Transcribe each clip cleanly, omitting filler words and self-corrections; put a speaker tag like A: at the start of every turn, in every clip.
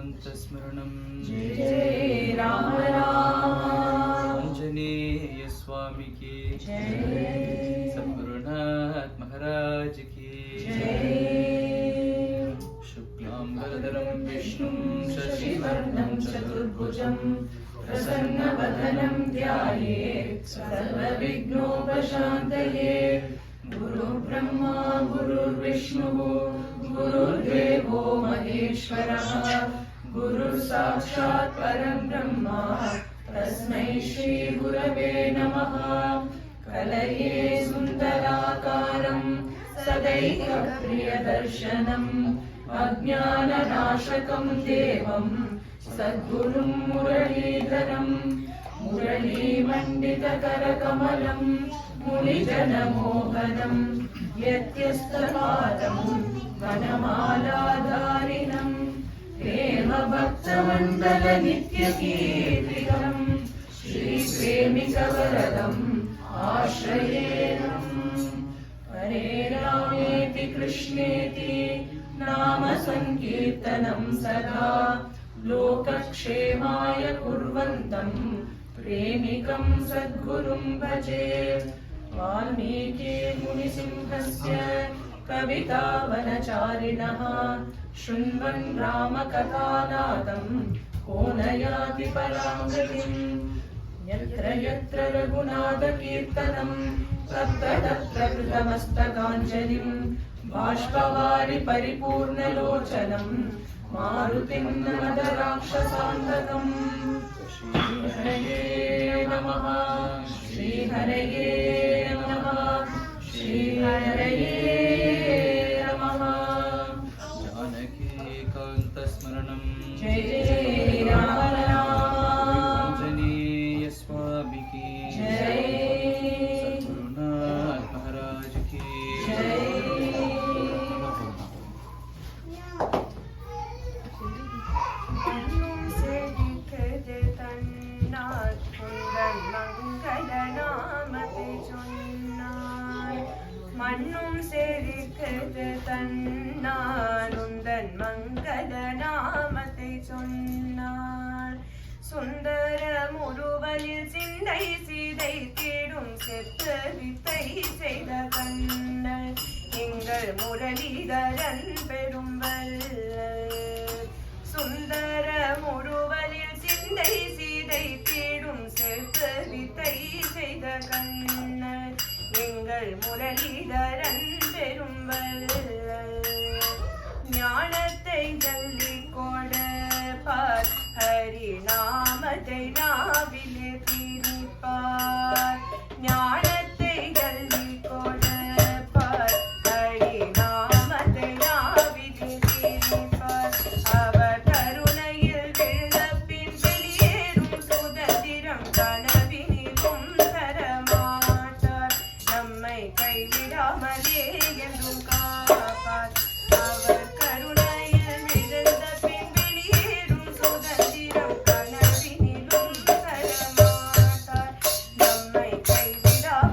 A: कान्तस्मरणं
B: जय जय राम राम।
A: आंजनेय स्वामी की
B: जय।
A: सद्गुरुनाथ महाराज की
B: जय।
A: शुक्लांबरधरं विष्णुं
B: शशिवर्णं चतुर्भुजं प्रसन्नवदनं ध्यायेत् सर्वविघ्नोपशान्तये। गुरुर्ब्रह्मा गुरुर्विष्णुः गुरुर्देवो महेश्वरः गुरुसाक्षात् परं ब्रह्म तस्मै श्री गुरवे नमः। कलये सुन्दराकारं सदैकप्रियदर्शनम् अज्ञाननाशकं देवं सद्गुरुं मुरलीधरं मुरलीमण्डितकरकमलं मुनिजनमोहनं यत्यस्तपादं वनमालाधारिणं प्रेमभक्तमण्डलनित्यकीर्तितं श्रीप्रेमिकवरदम् आश्रयेऽहम्। हरे रामेति कृष्णेति नाम संकीर्तनं सदा लोकक्षेमाय कुर्वन्तं प्रेमिकं सद्गुरुं भजे। वाल्मीकि मुनिसिंहस्य कवितावनचारिणः शृण्वन् रामकथानादं को न याति परां गतिम्। यत्र यत्र रघुनाथकीर्तनं तत्र तत्र कृतमस्तकाञ्जलिं बाष्पवारि परिपूर्णलोचनं मारुतिं नमद राक्षसान्तकम्। श्रीहरये नमः श्रीहरये नमः श्रीहरये नमः।
A: जानकीकान्तस्मरणं
B: जय जय राम राम।
A: आंजनेय स्वामी की
B: जय।
A: सद्गुरुनाथ महाराज की
B: जय।
C: மண்ணும் செழிக்குது தன்னான் உந்தன் மங்கள நாமத்தை சொன்னாள். சுந்தர முருவலில் சிந்தை சிதை தேடும் செத்த வித்தை செய்த கண்ணன் எங்கள் முரளிதரன் பெரும் வல்லல். சுந்தர முருவலில் சிந்தை சிதை தேடும் செத்த வித்தை செய்த கண்ணன் எங்கள் முரளிதரன் பெரும் வல்லல். ஞானத்தை ஜல்லி கொடுப்பார் ஹரிநாமத்தை நாவிலே திணிப்பார். ஞானத்தை ஜல்லி கொடுப்பார் ஹரிநாமத்தை நாவிலே திணிப்பார். அவர் கருணையில் விழுப்பின் வெளியேறும் சுதந்திரம் கனவினிலும் தரமாட்டார். நம்மை கைவிடாமலே என்றும் காப்பார். அவர் கருணையில் விழுந்த பின் வெளியேறும் சுதந்திரம் கனவினிலும் தரமாட்டார். நம்மை கைவிடாமலே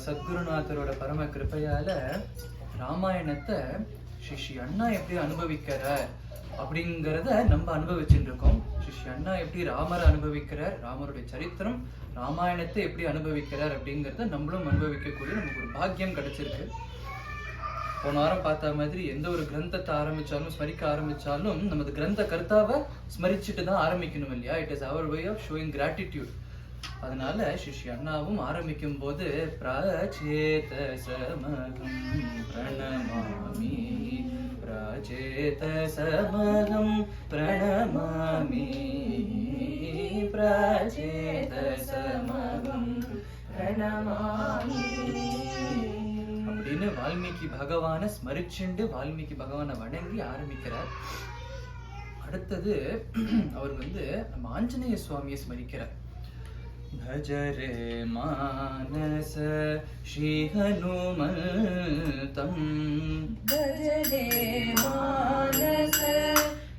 A: சத்குருநாதரோட பரம கிருப்பையால ராமாயணத்தை ஸ்ரீ அண்ணா எப்படி அனுபவிக்கிறார் அப்படிங்கிறத நம்ம அனுபவிச்சுட்டு இருக்கோம். ஸ்ரீ அண்ணா எப்படி ராமரை அனுபவிக்கிறார், ராமருடைய சரித்திரம், ராமாயணத்தை எப்படி அனுபவிக்கிறார் அப்படிங்கிறத நம்மளும் அனுபவிக்கக்கூடிய நமக்கு ஒரு பாக்கியம் கிடைச்சிருக்கு. போன வாரம் பார்த்த மாதிரி எந்த ஒரு கிரந்தத்தை ஆரம்பிச்சாலும் ஸ்மரிக்க ஆரம்பிச்சாலும் நமது கிரந்த கர்த்தாவை ஸ்மரிச்சுட்டு தான் ஆரம்பிக்கணும் இல்லையா? It is our way of showing gratitude. அதனால ஸ்ரீ அண்ணாவும் ஆரம்பிக்கும் போது பிராச்சேத சமகம் பிரணமாமி, பிராச்சேத சமகம் பிரணமாமி, பிராச்சேத சமகம் பிரணமாமி அப்படின்னு வால்மீகி பகவானை ஸ்மரிச்சுண்டு வால்மீகி பகவானை வணங்கி ஆரம்பிக்கிறார். அடுத்தது அவர் நம்ம ஆஞ்சநேய சுவாமியை ஸ்மரிக்கிறார். भजरे मानस श्री हनुमन्तं,
B: भजरे मानस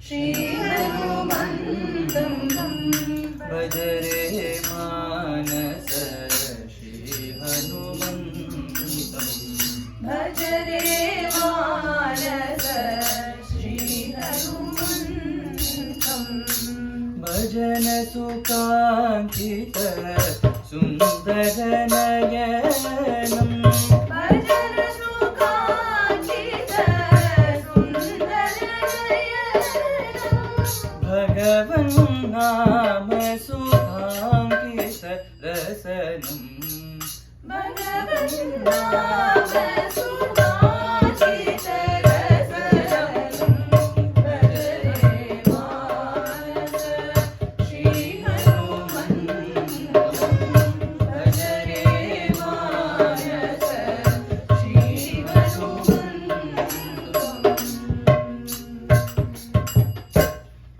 B: श्री हनुमन्तं,
A: भजरे मानस श्री हनुमन्तं,
B: भजरे मानस श्री हनुमन्तं,
A: भजन सुकांक्षित सुंदर नयनम,
B: भजन सुकांक्षित सुंदर नयनम,
A: भगवन् नाम सुकांक्षित रसनम,
B: भगवन् नाम सुकांक्षित रसनम, भजरे मानस श्री हनुमन्तं, भजरे मानस श्री हनुमन्तं,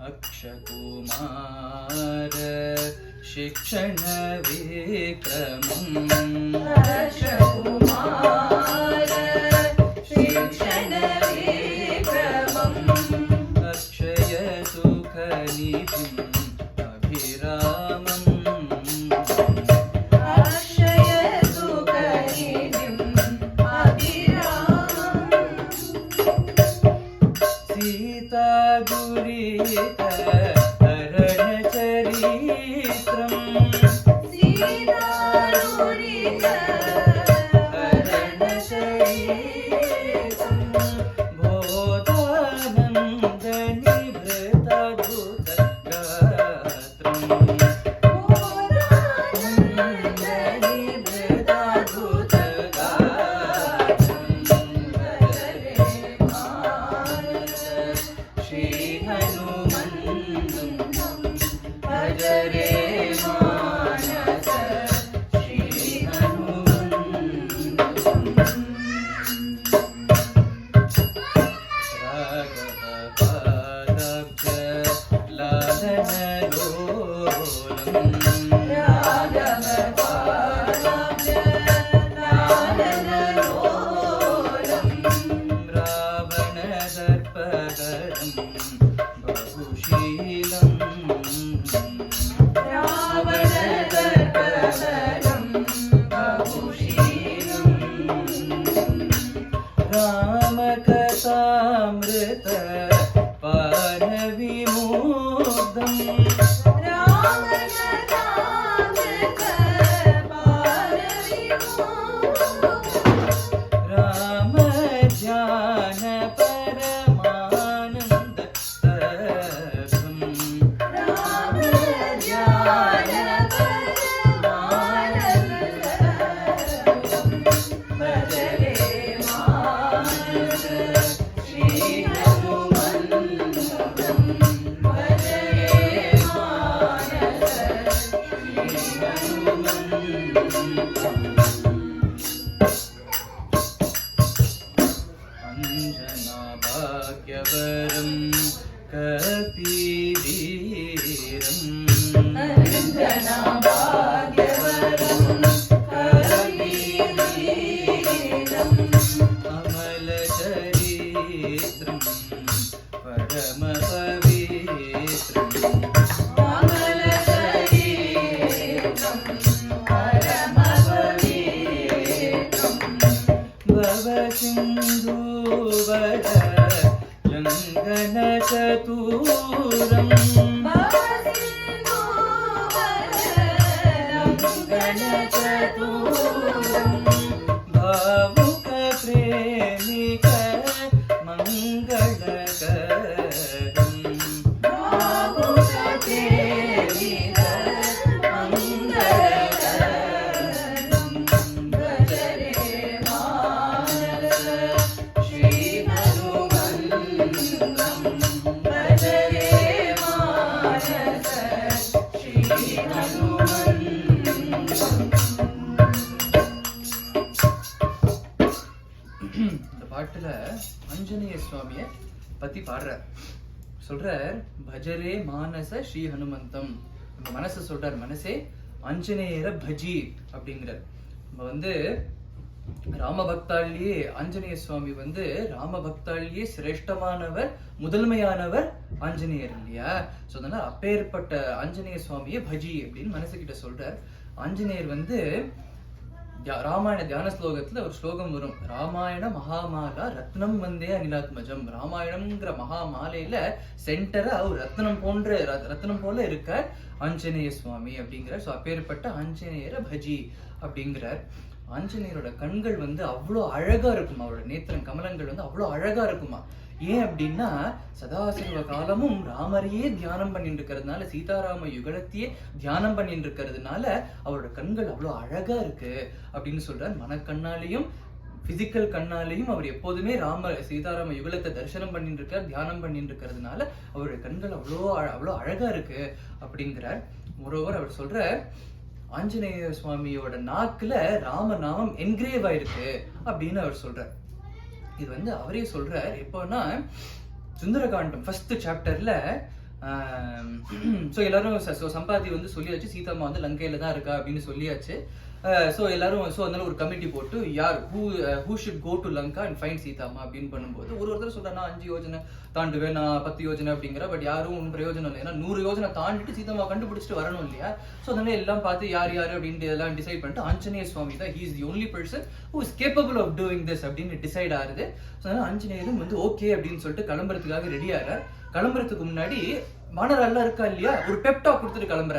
A: अक्षकुमार शिक्षण विक्रमम्,
B: अक्षकुमार शिक्षण विक्रमम्,
A: अक्षय सुखनिधिम् अभिरामम्,
B: अक्षय सुखनिधिम् अभिरामम्,
A: सीता दुरित हरणचरित्रम्,
B: सीतारुणित हरणचरित्रम्,
A: बोधानन्दनिभृतदूतगात्रम्,
B: बोधानन्दनिभृतदूतगात्रम्, भजरे मानस श्री हनुमन्तं, भजरे मानस श्री हनुमन्तं,
A: राघवपादाब्ज लालनलोलम्,
B: राघवपादाब्ज लालनलोलम्,
A: रावणदर्पहरम् बहुशीलम्,
B: रावणदर्पहरम् बहुशीलम्,
A: रामकथामृत पानविमुग्धम्,
B: रामकथामृत पारविमुग्धम्,
A: रामज्ञान परमानन्द तत्त्वम्,
B: रामज्ञान परमानन्दतत्त्वम्, भजरे मानस श्री हनुमन्तं, भजरे मानस श्री हनुमन्तं,
A: अञ्जनाभाग्यवरं कपिवीरम्,
B: अञ्जनाभाग्यवरं कपिवीरम्,
A: अमलचरित्रं परमपवित्रम्,
B: अमलचरित्रं परमपवित्रम्,
A: லங்கன சதூரம் भावुक प्रेमिक मंगलकरम भावुक प्रेमिक मंगलकरम भज रे मानस श्री हनुमंतम भज रे मानस श्री हनुमंतम இந்த பாட்டுல ஆஞ்சநேய சுவாமிய பத்தி பாடுறார். சொல்றார் பஜரே மானச ஸ்ரீ ஹனுமந்தம். நம்ம மனசு சொல்றார், மனசே ஆஞ்சநேயர பஜி அப்படிங்கிறார். நம்ம வந்து ராமபக்தாளியே ஆஞ்சநேய சுவாமி வந்து ராமபக்தாளியே சிரேஷ்டமானவர், முதன்மையானவர் ஆஞ்சநேயர் இல்லையா? சோ அதனால அப்பேற்பட்ட ஆஞ்சநேய சுவாமியே பஜி அப்படின்னு மனசுகிட்ட சொல்றார். ஆஞ்சநேயர் வந்து ராமாயண தியான ஸ்லோகத்துல ஒரு ஸ்லோகம் வரும், ராமாயண மகாமாலா ரத்னம் வந்தே அனிலாத்மஜம். ராமாயணம்ங்கிற மகாமாலையில சென்டரா ஒரு ரத்னம் போல இருக்க ஆஞ்சநேய சுவாமி அப்படிங்கிறார். சோ அப்பேற்பட்ட ஆஞ்சநேயர பஜி அப்படிங்கிறார். ஆஞ்சநேயரோட கண்கள் வந்து அவ்வளோ அழகா இருக்குமா, அவரோட நேத்திரம் கமலங்கள் வந்து அவ்வளோ அழகா இருக்குமா. ஏன் அப்படின்னா சதாசிவ காலமும் ராமரையே தியானம் பண்ணிட்டு இருக்கிறதுனால, சீதாராம யுகலத்தையே தியானம் பண்ணிட்டு இருக்கிறதுனால அவரோட கண்கள் அவ்வளோ அழகா இருக்கு அப்படின்னு சொல்றார். மனக்கண்ணாலையும் பிசிக்கல் கண்ணாலையும் அவர் எப்போதுமே சீதாராம யுகலத்தை தரிசனம் பண்ணிட்டு இருக்கார், தியானம் பண்ணிட்டு இருக்கிறதுனால அவருடைய கண்கள் அவ்வளோ அழகா இருக்கு அப்படிங்கிறார். மொரோவர் அவர் சொல்ற ஆஞ்சநேய சுவாமியோட நாக்குல ராமநாமம் என்கிரேவ் ஆயிருக்கு அப்படின்னு அவர் சொல்றார். இது வந்து அவரே சொல்றார். எப்போன்னா சுந்தரகாண்டம் ஃபர்ஸ்ட் சாப்டர்ல ஸோ எல்லாரும் சம்பாதி வந்து சொல்லியாச்சு, சீதாமா வந்து லங்கையில தான் இருக்கா அப்படின்னு சொல்லியாச்சு. ஸோ எல்லாரும் அதனால ஒரு கமிட்டி போட்டு யார் who should go to Lanka and find Sitamma அப்படின்னு பண்ணும்போது ஒருத்தர் சொல்றா, நான் 5 யோஜனை தாண்டுவேன், நான் 10 யோஜனை அப்படிங்கிற. பட் யாரும் ஒன்றும் பிரயோஜனம் இல்லை, ஏன்னா 100 யோஜனை தாண்டிட்டு சீதாமா கண்டுபிடிச்சிட்டு வரணும் இல்லையா? ஸோ அதனால எல்லாம் பார்த்து யார் அப்படின்ட்டு எல்லாம் டிசைட் பண்ணிட்டு ஆஞ்சநேய சுவாமி தான் he is the only person who is capable of doing this அப்படின்னு டிசைட் ஆகுது. ஸோ அதனால ஆஞ்சநேயரும் வந்து ஓகே அப்படின்னு சொல்லிட்டு கிளம்புறதுக்காக ரெடி ஆகிறார். கிளம்புறதுக்கு முன்னாடி வானரெல்லாம் இருக்கா இல்லையா, ஒரு பெப்டாக் கொடுத்துட்டு கிளம்புற.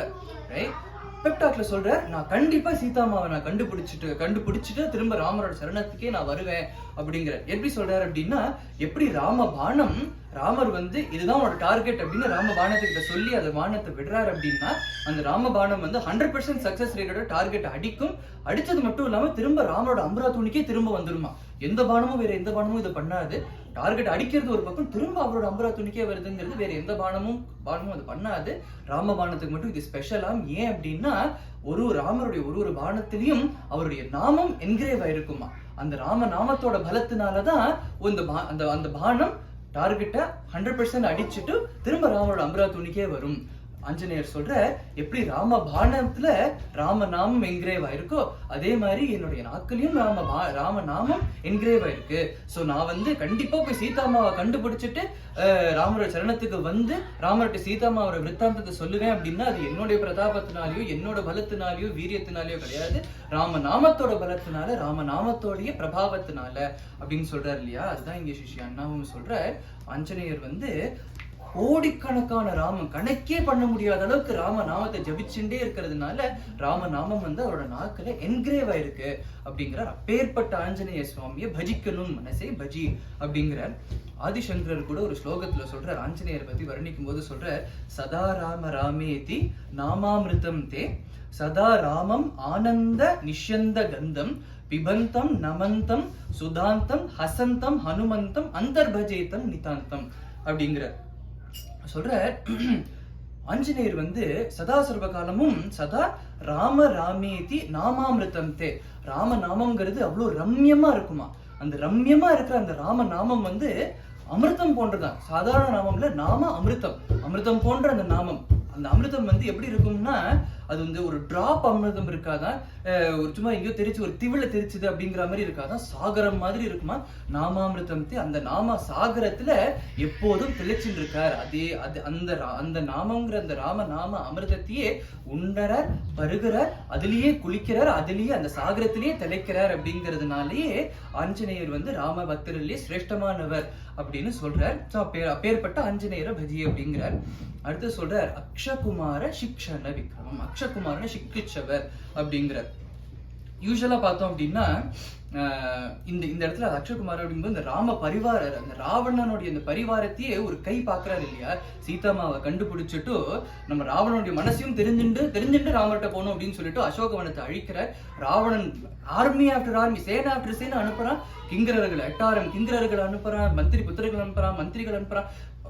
A: ரைட், பெப்டாக்ல சொல்ற, நான் கண்டிப்பா சீதாமாவை நான் கண்டுபிடிச்சிட்டு திரும்ப ராமரோட சரணத்துக்கே நான் வருவேன் அப்படிங்கிற. எப்படி சொல்றாரு அப்படின்னா, எப்படி ராமர் வந்து இதுதான் உன்னோட டார்கெட் அப்படின்னு ராமபாணத்துக்கிட்ட சொல்லி அந்த பானத்தை விடுறாரு அப்படின்னா, அந்த ராமபாணம் வந்து 100% சக்சஸ் ரேட்டோட டார்கெட் அடிச்சது மட்டும் இல்லாம திரும்ப ராமரோட அம்பரா துணிக்கே திரும்ப வந்துருமா. எந்த பானமும் வேற எந்த பானமும் இதை பண்ணாது. டார்கெட் அடிக்கிறது ஒரு பக்கம், திரும்ப அவரோட அம்பரா துணிக்கே வருதுங்கிறது வேற எந்த பானமும் அது பண்ணாது. ராமபாணத்துக்கு மட்டும் இது ஸ்பெஷலாம். ஏன் அப்படின்னா, ராமருடைய ஒரு பானத்திலையும் அவருடைய நாமம் என்கிரேவ் ஆயிருக்குமா. அந்த ராம நாமத்தோட பலத்தினாலதான் அந்த பானம் டார்கெட்டை 100% அடிச்சுட்டு திரும்ப ராமரோட அம்பரா துணிக்கே வரும். ஆஞ்சநேயர் சொல்ற, எப்படி ராம பானத்துல ராம நாமம் என்கிரேவ் ஆயிருக்கோ அதே மாதிரி என்னுடைய நாட்களையும் ராம நாமம் என்கிரேவ் ஆயிருக்கு. சோ நான் வந்து கண்டிப்பா போய் சீதாமாவை கண்டுபிடிச்சிட்டு ராமரோட சரணத்துக்கு வந்து ராமர்கிட்ட சீதாமாவோட விருத்தாந்தத்தை சொல்லுவேன் அப்படின்னா அது என்னுடைய பிரதாபத்தினாலேயோ என்னோட பலத்தினாலேயோ வீரியத்தினாலேயோ கிடையாது, ராம நாமத்தோட பலத்தினால ராம நாமத்தோடைய பிரபாவத்தினால அப்படின்னு சொல்றாரு இல்லையா. அதுதான் இங்க சிஷ்ய அண்ணாவும் சொல்ற, ஆஞ்சநேயர் வந்து கோடிக்கணக்கான கணக்கே பண்ண முடியாத அளவுக்கு ராம நாமத்தை ஜபிச்சுட்டே இருக்கிறதுனால ராம நாமம் வந்து அவரோட நாக்குல என்கிரேவ் ஆயிருக்கு அப்படிங்கிறார். அப்பேற்பட்ட ஆஞ்சநேய சுவாமியை பஜிக்கணும், மனசே பஜி அப்படிங்கிறார். ஆதிசங்கரர் கூட ஒரு ஸ்லோகத்துல சொல்றார், ஆஞ்சநேயரை பத்தி வர்ணிக்கும் போது சொல்றார், சதா ராம ராமேதி நாமாமிருதம் தே சதா ராமம் ஆனந்த நிஷ்யந்த கந்தம் பிபந்தம் நமந்தம் சுதாந்தம் ஹசந்தம் ஹனுமந்தம் அந்தர்பஜேதம் நிதாந்தம் அப்படிங்கிறார். சொல்ற, ஆஞ்சநேயர் வந்து சதா சர்வ காலமும் சதா ராம ராமேதி நாமாமிருதம் தே, ராம நாமம்ங்கிறது அவ்வளவு ரம்யமா இருக்குமா. அந்த ரம்யமா இருக்கிற அந்த ராம நாமம் வந்து அமிர்தம் போன்றதான். சாதாரண நாமம்ல நாம அமிர்தம் போன்ற அந்த நாமம், அந்த அமிர்தம் வந்து எப்படி இருக்கும்னா அது வந்து ஒரு டிராப் அமிர்தம் இருக்காதான், ஒரு சும்மா எங்கேயோ தெரிச்சு ஒரு திவில தெரிச்சுது அப்படிங்கிற மாதிரி இருக்காதான், சாகரம் மாதிரி இருக்குமா நாமாமிருதம். அந்த நாம சாகரத்துல எப்போதும் தெளிச்சுட்டு இருக்கார். அதே அந்த நாமங்கிற அந்த ராம நாம அமிர்தத்தையே உண்டறார், பருகிறார், அதுலயே குளிக்கிறார், அதுலயே அந்த சாகரத்திலேயே திளைக்கிறார். அப்படிங்கிறதுனாலேயே ஆஞ்சநேயர் வந்து ராம பக்தரிலேயே சிரேஷ்டமானவர் அப்படின்னு சொல்றார். அப்பேற்பட்ட ஆஞ்சநேயரை பஜி அப்படிங்கிறார். அடுத்து சொல்றார் அக்ஷகுமார சிக்ஷண விக்ரமம், அக்ஷகுமாரனை சிக்கிச்சவர் அப்படிங்கிறார். யூஸ்வலா பார்த்தோம் அப்படின்னா இந்த இடத்துல அக்ஷகுமார் அப்படிங்கும்போது இந்த ராம பரிவாரர், அந்த ராவணனுடைய அந்த பரிவாரத்தையே ஒரு கை பாக்குறாரு இல்லையா. சீதாமாவை கண்டுபிடிச்சிட்டு நம்ம ராவணனுடைய மனசையும் தெரிஞ்சுட்டு ராமர்கிட்ட போகணும் அப்படின்னு சொல்லிட்டு அசோகவனத்தை அழிக்கிறார். ராவணன் ஆர்மி ஆஃப்டர் ஆர்மி, சேனா ஆஃப்டர் சேனா அனுப்புறான். கிங்கரர்கள் 8000 கிங்கரர்கள் அனுப்புறான், மந்திரிகள் அனுப்புறான்,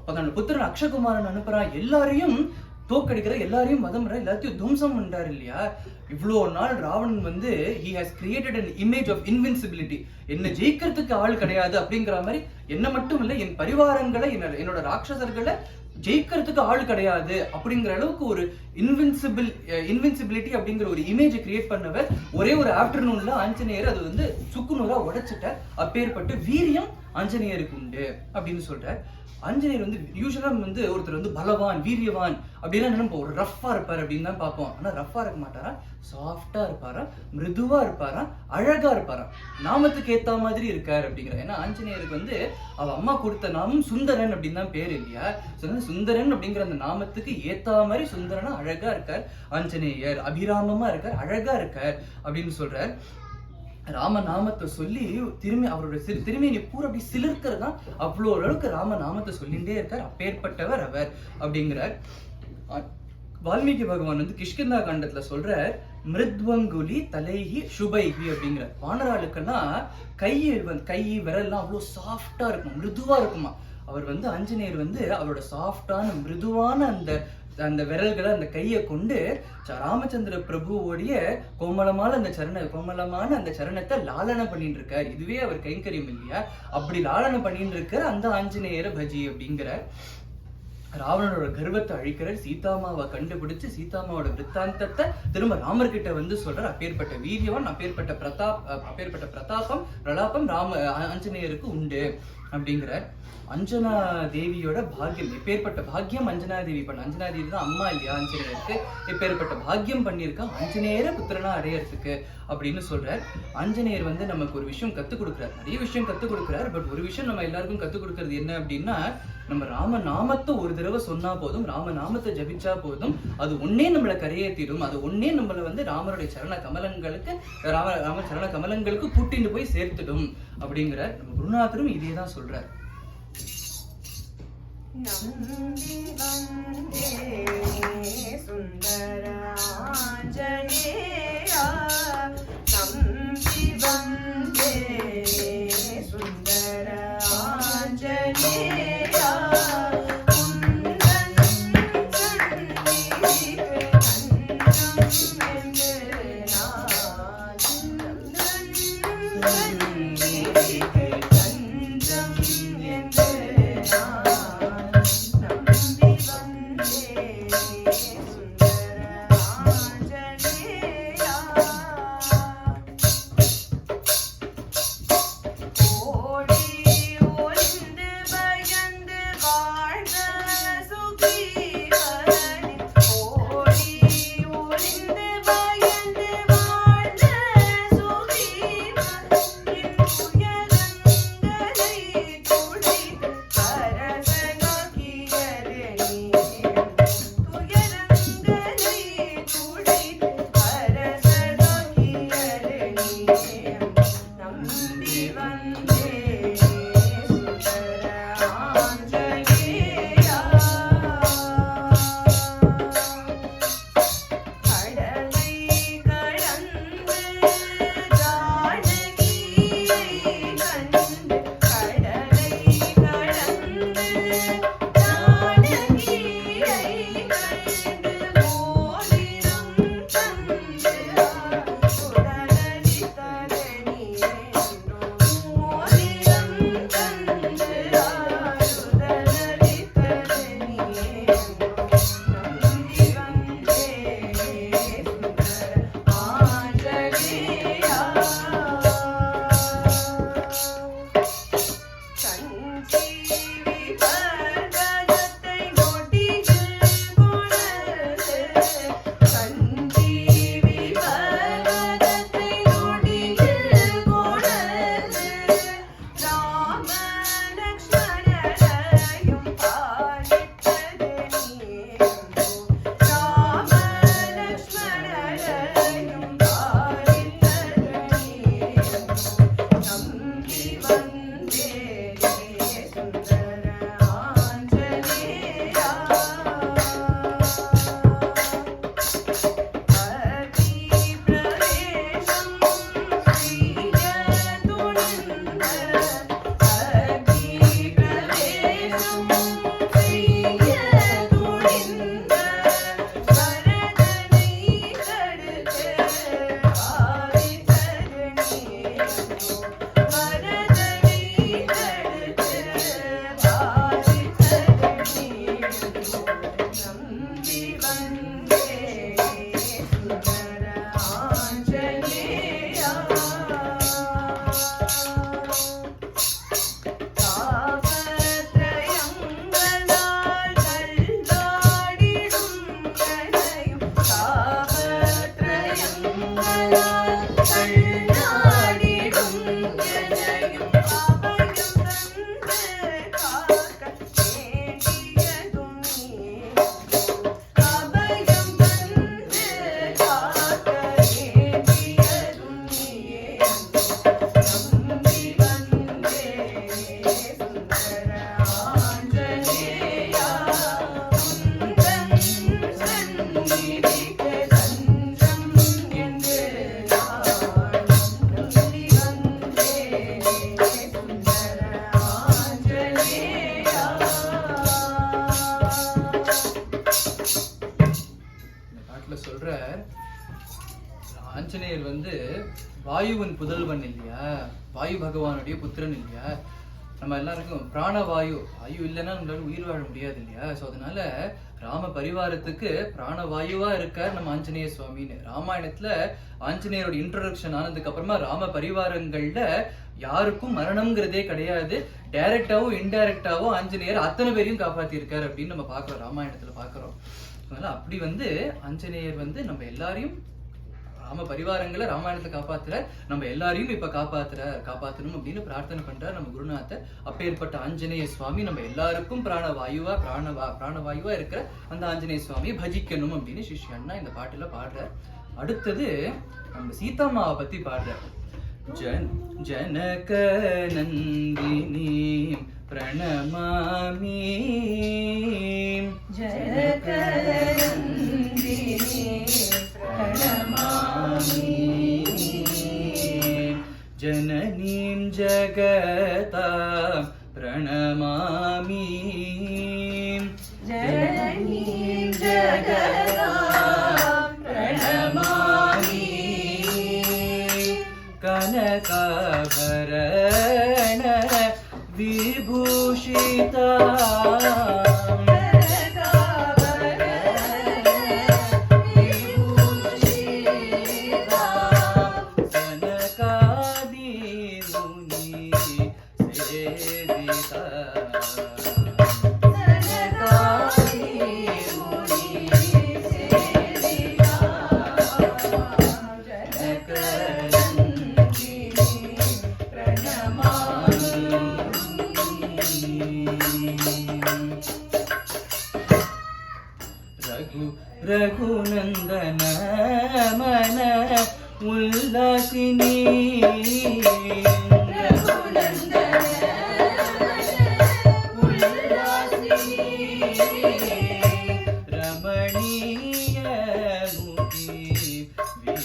A: 14 புத்திரன் அக்ஷகுமாரன் அனுப்புறான். எல்லாரையும் தோக்கடிக்கிற, எல்லாரையும் மதம்ற, எல்லாத்தையும் துவம்சம் பண்றாரு இல்லையா. இவ்வளோ நாள் ராவணன் வந்து he has created an image of invincibility. என்ன ஜெயிக்கிறதுக்கு ஆள் கிடையாது அப்படிங்கிற மாதிரி, என்ன மட்டும் இல்லை என் பரிவாரங்களை என்னோட ராட்சசர்களை ஜெயிக்கிறதுக்கு ஆள் கிடையாது அப்படிங்கிற அளவுக்கு ஒரு இன்வின்சிபிலிட்டி அப்படிங்கிற ஒரு இமேஜை கிரியேட் பண்ணவர் ஒரே ஒரு ஆஃப்டர்நூன்ல ஆஞ்சநேயர் அது வந்து சுக்குநூறா உடைச்சிட்ட. அப்பேற்பட்ட வீரியம் ஆஞ்சநேயருக்கு உண்டு அப்படின்னு சொல்றார். ஆஞ்சநேயர் வந்து யூஸ்வலா வந்து ஒருத்தர் வந்து பலவான் வீரியவான் அப்படின்னா நினைப்போம், ஒரு ரஃபா இருப்பாரு அப்படின்னு தான் பார்ப்போம். ஆனா ரஃபா இருக்க மாட்டாரா, சாஃப்டா இருப்பாரா, மிருதுவா இருப்பாரா, அழகா இருப்பாரா, நாமத்துக்கு ஏத்த மாதிரி இருக்காரு அப்படிங்கிற. ஏன்னா ஆஞ்சநேயருக்கு வந்து அவ அம்மா கொடுத்த நாமம் சுந்தரன் அப்படின்னு தான் பேர் இல்லையா. சுந்தரன் அப்படிங்கிற அந்த நாமத்துக்கு ஏத்த மாதிரி சுந்தரனா அழகா இருக்கார் ஆஞ்சநேயர், அபிராமமா இருக்கார், அழகா இருக்கார் அப்படின்னு சொல்றார். ராம நாமத்தை சொல்லி திரும்பி அவரோட திரும்பி பூரா அப்படி சிலிர்க்கிறதா அவ்வளோ அளவுக்கு ராம நாமத்தை சொல்லிட்டே இருக்கார். அப்பேற்பட்டவர் அவர் அப்படிங்கிறார். வால்மீகி பகவான் வந்து கிஷ்கிந்தா காண்டத்துல சொல்ற மிருத்வங்குலி தலைஹி சுபைஹி அப்படிங்கிற. வானராளுக்கெல்லாம் கை விரல்லாம் அவ்வளோ சாஃப்டா இருக்கும், மிருதுவா இருக்குமா. அவர் வந்து ஆஞ்சநேயர் வந்து அவரோட சாஃப்டான மிருதுவான அந்த விரல்களை அந்த கையை கொண்டு ராமச்சந்திர பிரபுவோடைய கோமலமான அந்த சரணத்தை லாலனை பண்ணிட்டு இருக்கார். இதுவே அவர் கைங்கரியம் இல்லையா. அப்படி லாலனை பண்ணிட்டு இருக்க அந்த ஆஞ்சநேயர பஜி அப்படிங்கிற. ராவணனோட கர்வத்தை அழிக்கிறார். சீதாமாவை கண்டுபிடிச்சு சீதாமாவோட விற்த்தாந்தத்தை திரும்ப ராமர்கிட்ட வந்து சொல்றார். அப்பேற்பட்ட வீரியவன், அப்பேற்பட்ட பிரதாபம் பிரலாபம் ஆஞ்சநேயருக்கு உண்டு அப்படிங்கிறார். அஞ்சனா தேவியோட பாக்கியம், எப்பேற்பட்ட பாக்கியம் அஞ்சனா தேவி பண்ண. அஞ்சனா தேவி தான் அம்மா இல்லையா ஆஞ்சநேயருக்கு. எப்பேற்பட்ட பாக்கியம் பண்ணியிருக்கா ஆஞ்சநேயர புத்திரனா அடையறதுக்கு அப்படின்னு சொல்றார். ஆஞ்சநேயர் வந்து நமக்கு ஒரு விஷயம் கத்துக் கொடுக்குறாரு, நிறைய விஷயம் கத்துக் கொடுக்குறாரு. பட் ஒரு விஷயம் நம்ம எல்லாருக்கும் கத்துக் கொடுக்கறது என்ன அப்படின்னா, நம்ம ராம நாமத்தை ஒரு தடவை சொன்னா போதும், ராம நாமத்தை ஜபிச்சா போதும், அது ஒன்னே நம்மளை கரையேற்றிடும். அது ஒன்னே நம்மளை வந்து ராமருடைய சரண கமலங்களுக்கு கூட்டிட்டு போய் சேர்த்துடும் அப்படிங்கிற. நம்ம குருநாதரும் இதே தான் சொல்றார்.
C: நம்பி வந்தே சுந்தர ஆஞ்சநேயா, நம்பி வந்தே சுந்தர ஆஞ்சநேயா, உந்தன் சந்நிதிக்கு தஞ்சம் என்று நான், சந்நிதிக்கு தஞ்சம் என்று நான் நம்பி வந்தே சுந்தர
A: சொல்றார், ஆஞ்சநேயர் வந்து வாயுவின் புதல்வன் இல்லையா, வாயு பகவானுடைய புத்திரன் இல்லையா, நம்ம எல்லாருக்கும் பிராணவாயு, வாயு இல்லைன்னா நம்மளால உயிர் வாழ முடியாது இல்லையா. ஸோ அதனால ராம பரிவாரத்துக்கு பிராணவாயுவா இருக்கார் நம்ம ஆஞ்சநேய சுவாமின்னு. ராமாயணத்துல ஆஞ்சநேயரோட இன்ட்ரோடக்ஷன் ஆனதுக்கு அப்புறமா ராம பரிவாரங்கள்ல யாருக்கும் மரணம்ங்கிறதே கிடையாது. டைரக்டாவும் இன்டைரக்டாவும் ஆஞ்சநேயர் அத்தனை பேரையும் காப்பாத்தி இருக்காரு அப்படின்னு நம்ம பாக்குறோம், ராமாயணத்துல பாக்குறோம். அதனால அப்படி வந்து ஆஞ்சநேயர் வந்து நம்ம எல்லாரையும் ராம பரிவாரங்களை ராமாயணத்தை காப்பாத்துற, நம்ம எல்லாரையும் இப்ப காப்பாத்தணும் அப்படின்னு பிரார்த்தனை பண்றார் நம்ம குருநாதர். அப்பேற்பட்ட ஆஞ்சநேய சுவாமி நம்ம எல்லாருக்கும் பிராணவாயுவா இருக்கிற அந்த ஆஞ்சநேய சுவாமியை பஜிக்கணும் அப்படின்னு சிஷ்ய அண்ணா இந்த பாட்டுல பாடுறார். அடுத்தது நம்ம சீதாமாவை பத்தி பாடுறார். ஜனக நந்தினி பிரணமாமி,
B: ஜனக நந்தினி பிரணமாமி,
A: ஜனனீம் ஜகதாம் பிரணமாமி,
B: ஜனனீம் ஜகதாம் பிரணமாமி,
A: கனகாபரண விபூஷிதா, ரகுநந்தன மன உல்லாசினி, ரமணீய முகி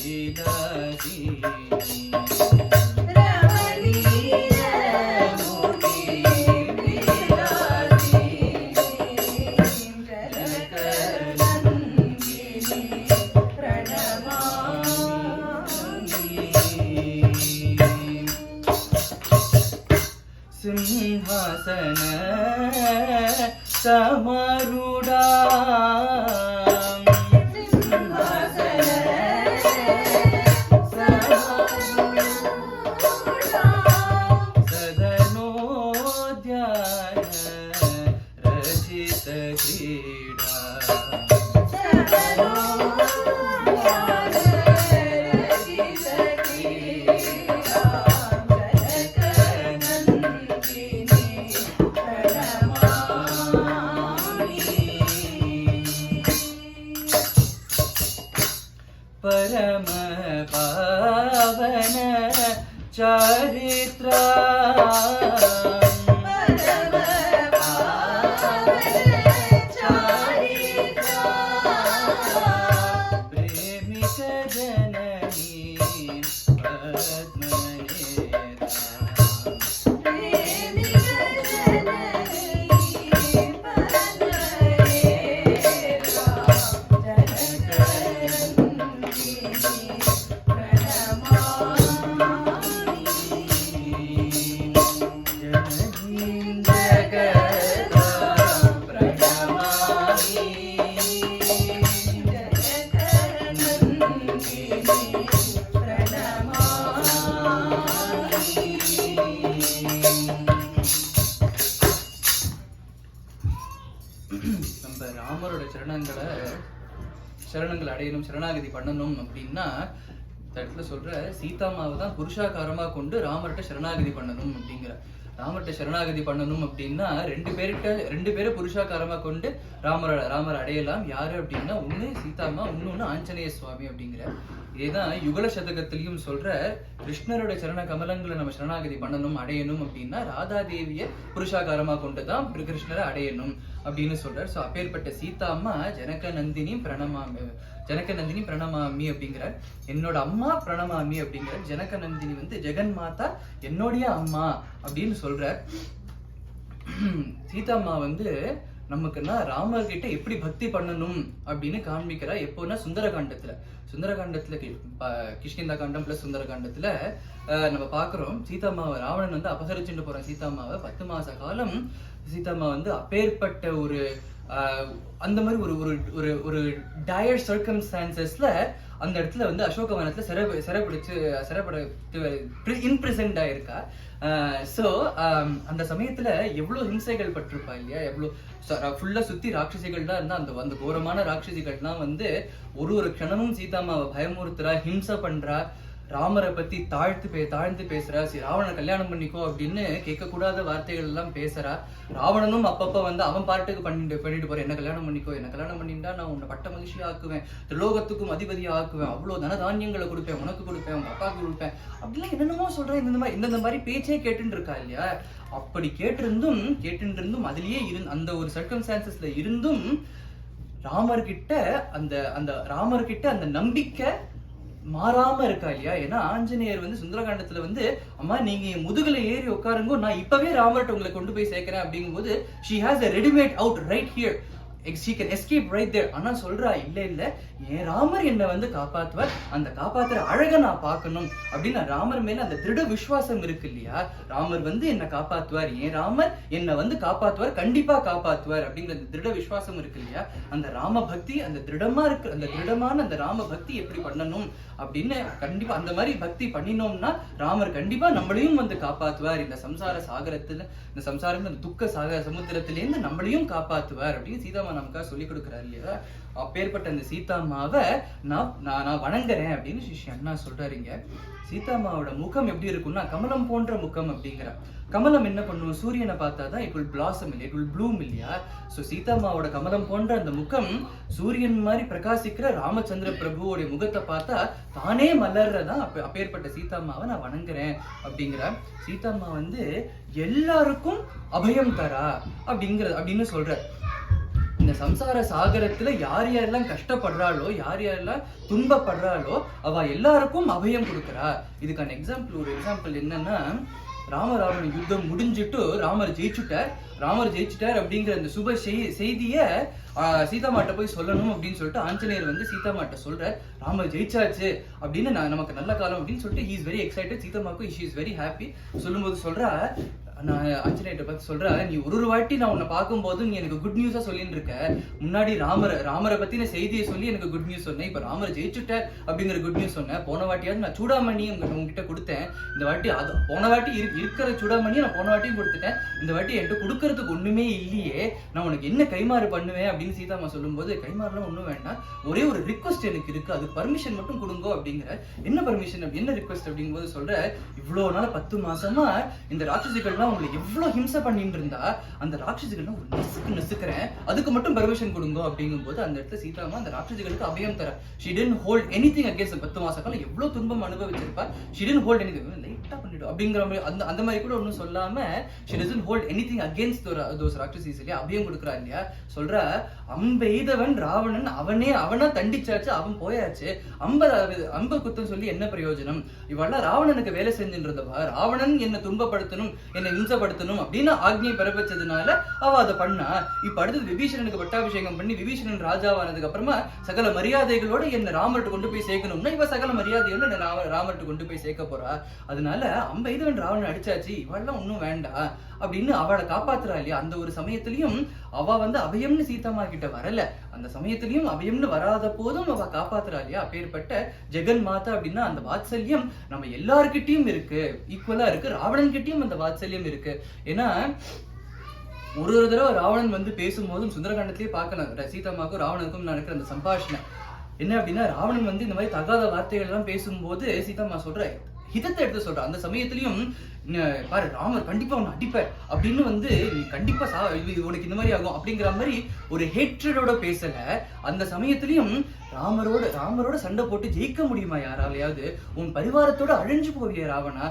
A: விலாசினி, சிம்ஹாசன சமருடா, சதனோத்யான ரச்சித கிரீடா, परम पावन चरित्रा, प्रेमिक जननी पद्मनेत्रा, நம்ம ராமரோட சரணங்களை அடையணும், சரணாகதி பண்ணணும் அப்படின்னா இந்த இடத்துல சொல்ற சீதாமாவை தான் புருஷாகாரமா கொண்டு ராமர்கிட்ட சரணாகதி பண்ணணும் அப்படிங்கிற. ராமர்கிட்ட சரணாகதி பண்ணணும் அப்படின்னா ரெண்டு பேரை புருஷாகாரமா கொண்டு ராமர் அடையலாம். யாரு அப்படின்னா ஒண்ணு சீதாமா, இன்னொன்னு ஆஞ்சநேய சுவாமி அப்படிங்கிற. இதேதான் யுகல சதகத்திலையும் சொல்ற, கிருஷ்ணரோட சரண கமலங்களை நம்ம சரணாகதி பண்ணணும் அடையணும் அப்படின்னா ராதாதேவிய புருஷாகாரமா கொண்டுதான் கிருஷ்ணரை அடையணும் அப்படின்னு சொல்றார். சோ அப்பேற்பட்ட சீதாம்மா ஜனக நந்தினி பிரணமாமி அப்படிங்கிறார். என்னோட அம்மா பிரணமாமி அப்படிங்கிறார். ஜனக நந்தினி வந்து ஜெகன் மாதா, என்னுடைய அம்மா அப்படின்னு சொல்றார். சீதாம்மா வந்து நமக்குன்னா ராமர் கிட்ட எப்படி பக்தி பண்ணணும் அப்படின்னு காண்பிக்கிறா. எப்போன்னா சுந்தரகாண்டத்துல கிஷ்கிந்தா காண்டம் பிளஸ் சுந்தரகாண்டத்துல நம்ம பாக்குறோம் சீதாமாவை ராவணன் வந்து அபகரிச்சுட்டு போற சீதாமாவை 10 மாச காலம் சீதாமா வந்து அப்பேற்பட்ட ஒரு அந்த மாதிரி ஒரு ஒரு ஒரு டயர் சர்க்கம்ஸ்டான்சஸ்ல அந்த இடத்துல வந்து அசோகவனத்துல இன்பிரசன்ட் ஆயிருக்கா. ஸோ அந்த சமயத்துல எவ்வளவு ஹிம்சைகள் பட்டிருப்பா இல்லையா, எவ்வளவு ஃபுல்லா சுத்தி ராட்சசிகள் தான் இருந்தா. அந்த கோரமான ராட்சசிகள்லாம் வந்து ஒரு க்ஷணமும் சீதாமாவை பயமுறுத்துறா, ஹிம்சை பண்றா, ராமரை பத்தி தாழ்ந்து பேசுறா. சரி ராவணனை கல்யாணம் பண்ணிக்கோ அப்படின்னு கேட்கக்கூடாத வார்த்தைகள் எல்லாம் பேசுறா. ராவணனும் அப்பப்ப வந்து அவன் பாட்டுக்கு பண்ணிட்டு போற, என்ன கல்யாணம் பண்ணிட்டா நான் உன்னை பட்ட மகிழ்ச்சி ஆக்குவேன், திரிலோகத்துக்கும் அதிபதியா ஆக்குவேன், அவ்வளவு தனதானியங்களை கொடுப்பேன், உனக்கு கொடுப்பேன், உங்க அப்பாவுக்கு கொடுப்பேன் அப்படிலாம் என்னென்னமோ சொல்றேன். இந்த மாதிரி பேச்சே கேட்டுட்டு இருக்கா இல்லையா. அப்படி கேட்டிருந்தும் அதுலயே அந்த ஒரு சர்க்கம்ஸ்டான்சஸ்ல இருந்தும் ராமர்கிட்ட அந்த நம்பிக்கை மாறாம இருக்கா இல்லையா. ஏன்னா ஆஞ்சநேயர் வந்து சுந்தரகாண்டத்துல வந்து அம்மா நீங்க முதுகுல ஏறி உட்காருங்க, நான் இப்பவே ராமர்கிட்ட உங்களை கொண்டு போய் சேர்க்கிறேன் அப்படிங்கும் போது she has a ready-made out right here, she can escape right there. ஆனா சொல்றா இல்ல என் ராமர் என்னை வந்து காப்பாத்துவார், அந்த காப்பாத்துற அழக நான் பார்க்கணும் அப்படின்னு ராமர் மேல அந்த திருட விசுவாசம் இருக்கு இல்லையா. ராமர் வந்து என்னை காப்பாத்துவார், என் ராமர் என்னை வந்து காப்பாத்துவார், கண்டிப்பா காப்பாத்துவார் அப்படிங்கிற அந்த திருட விசுவாசம் இருக்கு இல்லையா. அந்த ராம பக்தி, அந்த திருடமான அந்த ராம பக்தி எப்படி பண்ணணும் அப்படின்னு கண்டிப்பா அந்த மாதிரி பக்தி பண்ணினோம்னா ராமர் கண்டிப்பா நம்மளையும் வந்து காப்பாத்துவார், இந்த சம்சார சாகரத்துல இந்த சம்சாரம் இந்த துக்க சமுத்திரத்திலேருந்து நம்மளையும் காப்பாத்துவார் அப்படின்னு சீதாமா நமக்காக சொல்லி கொடுக்குறாரு இல்லையா. அப்பேற்பட்ட அந்த சீதாமாவை நான் வணங்குறேன் அப்படின்னு ஸ்ரீ அண்ணா சொல்றாருங்க. சீதாமாவோட முகம் எப்படி இருக்கும்னா கமலம் போன்ற முகம் அப்படிங்கிற. கமலம் என்ன பண்ணும், சூரியனை பார்த்தாதான் இட் வில் பிளாசம் இல்லையா, இட் வில் ப்ளூம் இல்லையா. ஸோ சீதாமாவோட கமலம் போன்ற அந்த முகம் சூரியன் மாதிரி பிரகாசிக்கிற ராமச்சந்திர பிரபுவோடைய முகத்தை பார்த்தா தானே மலர்றதான். அப்பேற்பட்ட சீதாமாவை நான் வணங்குறேன் அப்படிங்கிற. சீதாமா வந்து எல்லாருக்கும் அபயம் தரா அப்படின்னு சொல்ற. இந்த சம்சார சாகரத்துல யார் யாரெல்லாம் கஷ்டப்படுறாளோ, யார் யாரெல்லாம் துன்பப்படுறாளோ அவ எல்லாருக்கும் அபயம் கொடுக்குறா. இதுக்கான ஒரு எக்ஸாம்பிள் என்னன்னா, ராமராவண யுத்தம் முடிஞ்சிட்டு ராமர் ஜெயிச்சுட்டார் அப்படிங்கிற அந்த சுப செய்திய சீதாமாட்ட போய் சொல்லணும் அப்படின்னு சொல்லிட்டு ஆஞ்சநேயர் வந்து சீதாமாட்ட சொல்ற, ராமர் ஜெயிச்சாச்சு அப்படின்னு நமக்கு நல்ல காலம் அப்படின்னு சொல்லிட்டு he is very excited. சீதாமாக்கு she is very happy. சொல்லும்போது சொல்றா, நான் ஆஞ்சநேயரை பார்த்து சொல்றேன், நீ ஒரு வாட்டி நான் உன்னை பார்க்கும்போது நீ எனக்கு குட் நியூஸா சொல்லிட்டு இருக்க. முன்னாடி ராமரை பத்தின செய்தியை சொல்லி எனக்கு குட் நியூஸ் சொன்னேன், இப்ப ராமர் ஜெயிச்சுட்ட அப்படிங்கிற குட் நியூஸ் சொன்னேன். போன வாட்டியாவது நான் சூடாமணி உங்ககிட்ட கொடுத்தேன், இந்த வாட்டி அது போன வாட்டி இருக்கிற சூடாமணியை நான் போன வாட்டியும் கொடுத்துட்டேன், இந்த வாட்டி என்கிட்ட கொடுக்கறதுக்கு ஒண்ணுமே இல்லையே, நான் உனக்கு என்ன கைமாறு பண்ணுவேன் அப்படின்னு சீதாமா சொல்லும்போது, கைமாறுலாம் ஒண்ணும் வேண்டாம், ஒரே ஒரு ரிக்வஸ்ட் எனக்கு இருக்கு, அது பர்மிஷன் மட்டும் கொடுங்க அப்படிங்கிற. என்ன பர்மிஷன், என்ன ரிக்வஸ்ட் அப்படிங்கும்போது சொல்ற, இவ்வளவு நாள் 10 மாசமா இந்த ராட்சசிகள்லாம் உங்களை எவ்வளவு ஹிம்சை பண்ணிட்டு இருந்தா அந்த ராட்சசிகள்லாம் ஒரு நெசுக்கிறேன், அதுக்கு மட்டும் பர்மிஷன் கொடுங்க அப்படிங்கும் போது அந்த இடத்துல சீதாமா அந்த ராட்சசிகளுக்கு அபயம் தர. she didn't hold anything against 10 மாச காலம் எவ்வளவு துன்பம் அனுபவிச்சிருப்பா. she didn't hold anything, லைட்டா பண்ணிடும் அப்படிங்கிற மாதிரி அந்த மாதிரி கூட ஒன்றும் சொல்லாம she doesn't hold anything against those ராட்சசிஸ் இல்லையா, அபயம் கொடுக்குறா இல்லையா. சொல்ற, அம்பெய்தவன் ராவணன் அவனா தண்டிச்சாச்சு, அவன் போயாச்சு, அம்ப குத்தம் சொல்லி என்ன பிரயோஜனம். இவெல்லாம் ராவணனுக்கு வேலை செஞ்சுட்டு இருந்தவா, ராவணன் என்ன துன்பப்படுத்தணும், என்ன ஹிம்சப்படுத்தணும் அப்படின்னு ஆக்ஞை பிறப்பிச்சதுனால அவ அதை பண்ணா. இப்ப அடுத்தது விபீஷணனுக்கு பட்டாபிஷேகம் பண்ணி விபீஷணன் ராஜாவானதுக்கு அப்புறமா சகல மரியாதைகளோட என்ன ராமர்கிட்ட கொண்டு போய் சேர்க்கணும்னா இவ சகல மரியாதையோட ராமர்கிட்ட கொண்டு போய் சேர்க்க போறா. அதனால அம்பெய்தவன் ராவணன் அடிச்சாச்சு, இவெல்லாம் ஒன்னும் வேண்டாம் அப்படின்னு அவளை காப்பாத்துறா இல்லையா. அந்த ஒரு சமயத்திலையும் அவ வந்து அபயம்னு சீதாமா கிட்ட வரல, அந்த சமயத்திலையும் அபயம்னு வராத போதும் அவ காப்பாத்துறா இல்லையா. அப்பேற்பட்ட ஜெகன் மாதா அப்படின்னா அந்த வாத்சல்யம் நம்ம எல்லார்கிட்டயும் இருக்கு, ஈக்குவலா இருக்கு. ராவணன் கிட்டயும் அந்த வாத்சல்யம் இருக்கு. ஏன்னா ஒரு தடவை ராவணன் வந்து பேசும்போதும் சுந்தரகாண்டத்திலேயே பார்க்கலாம், சீதாமாவுக்கும் ராவணனுக்கும் நடக்கிற அந்த சம்பாஷணை என்ன அப்படின்னா, ராவணன் வந்து இந்த மாதிரி தகாத வார்த்தைகள் எல்லாம் பேசும்போது சீதாமா சொல்ற ஹிதத்தை எடுத்து சொல்ற. அந்த சமயத்திலையும் பாரு ராமர் கண்டிப்பா உன்னை அடிப்பார் அப்படின்னு வந்து நீ கண்டிப்பா உனக்கு இந்த மாதிரி ஆகும் அப்படிங்கிற மாதிரி ஒரு ஹேட்ரடோட பேசல. அந்த சமயத்திலையும் ராமரோட சண்டை போட்டு ஜெயிக்க முடியுமா யாராலையாவது? உன் பரிவாரத்தோட அழிஞ்சு போவிய ராவணா,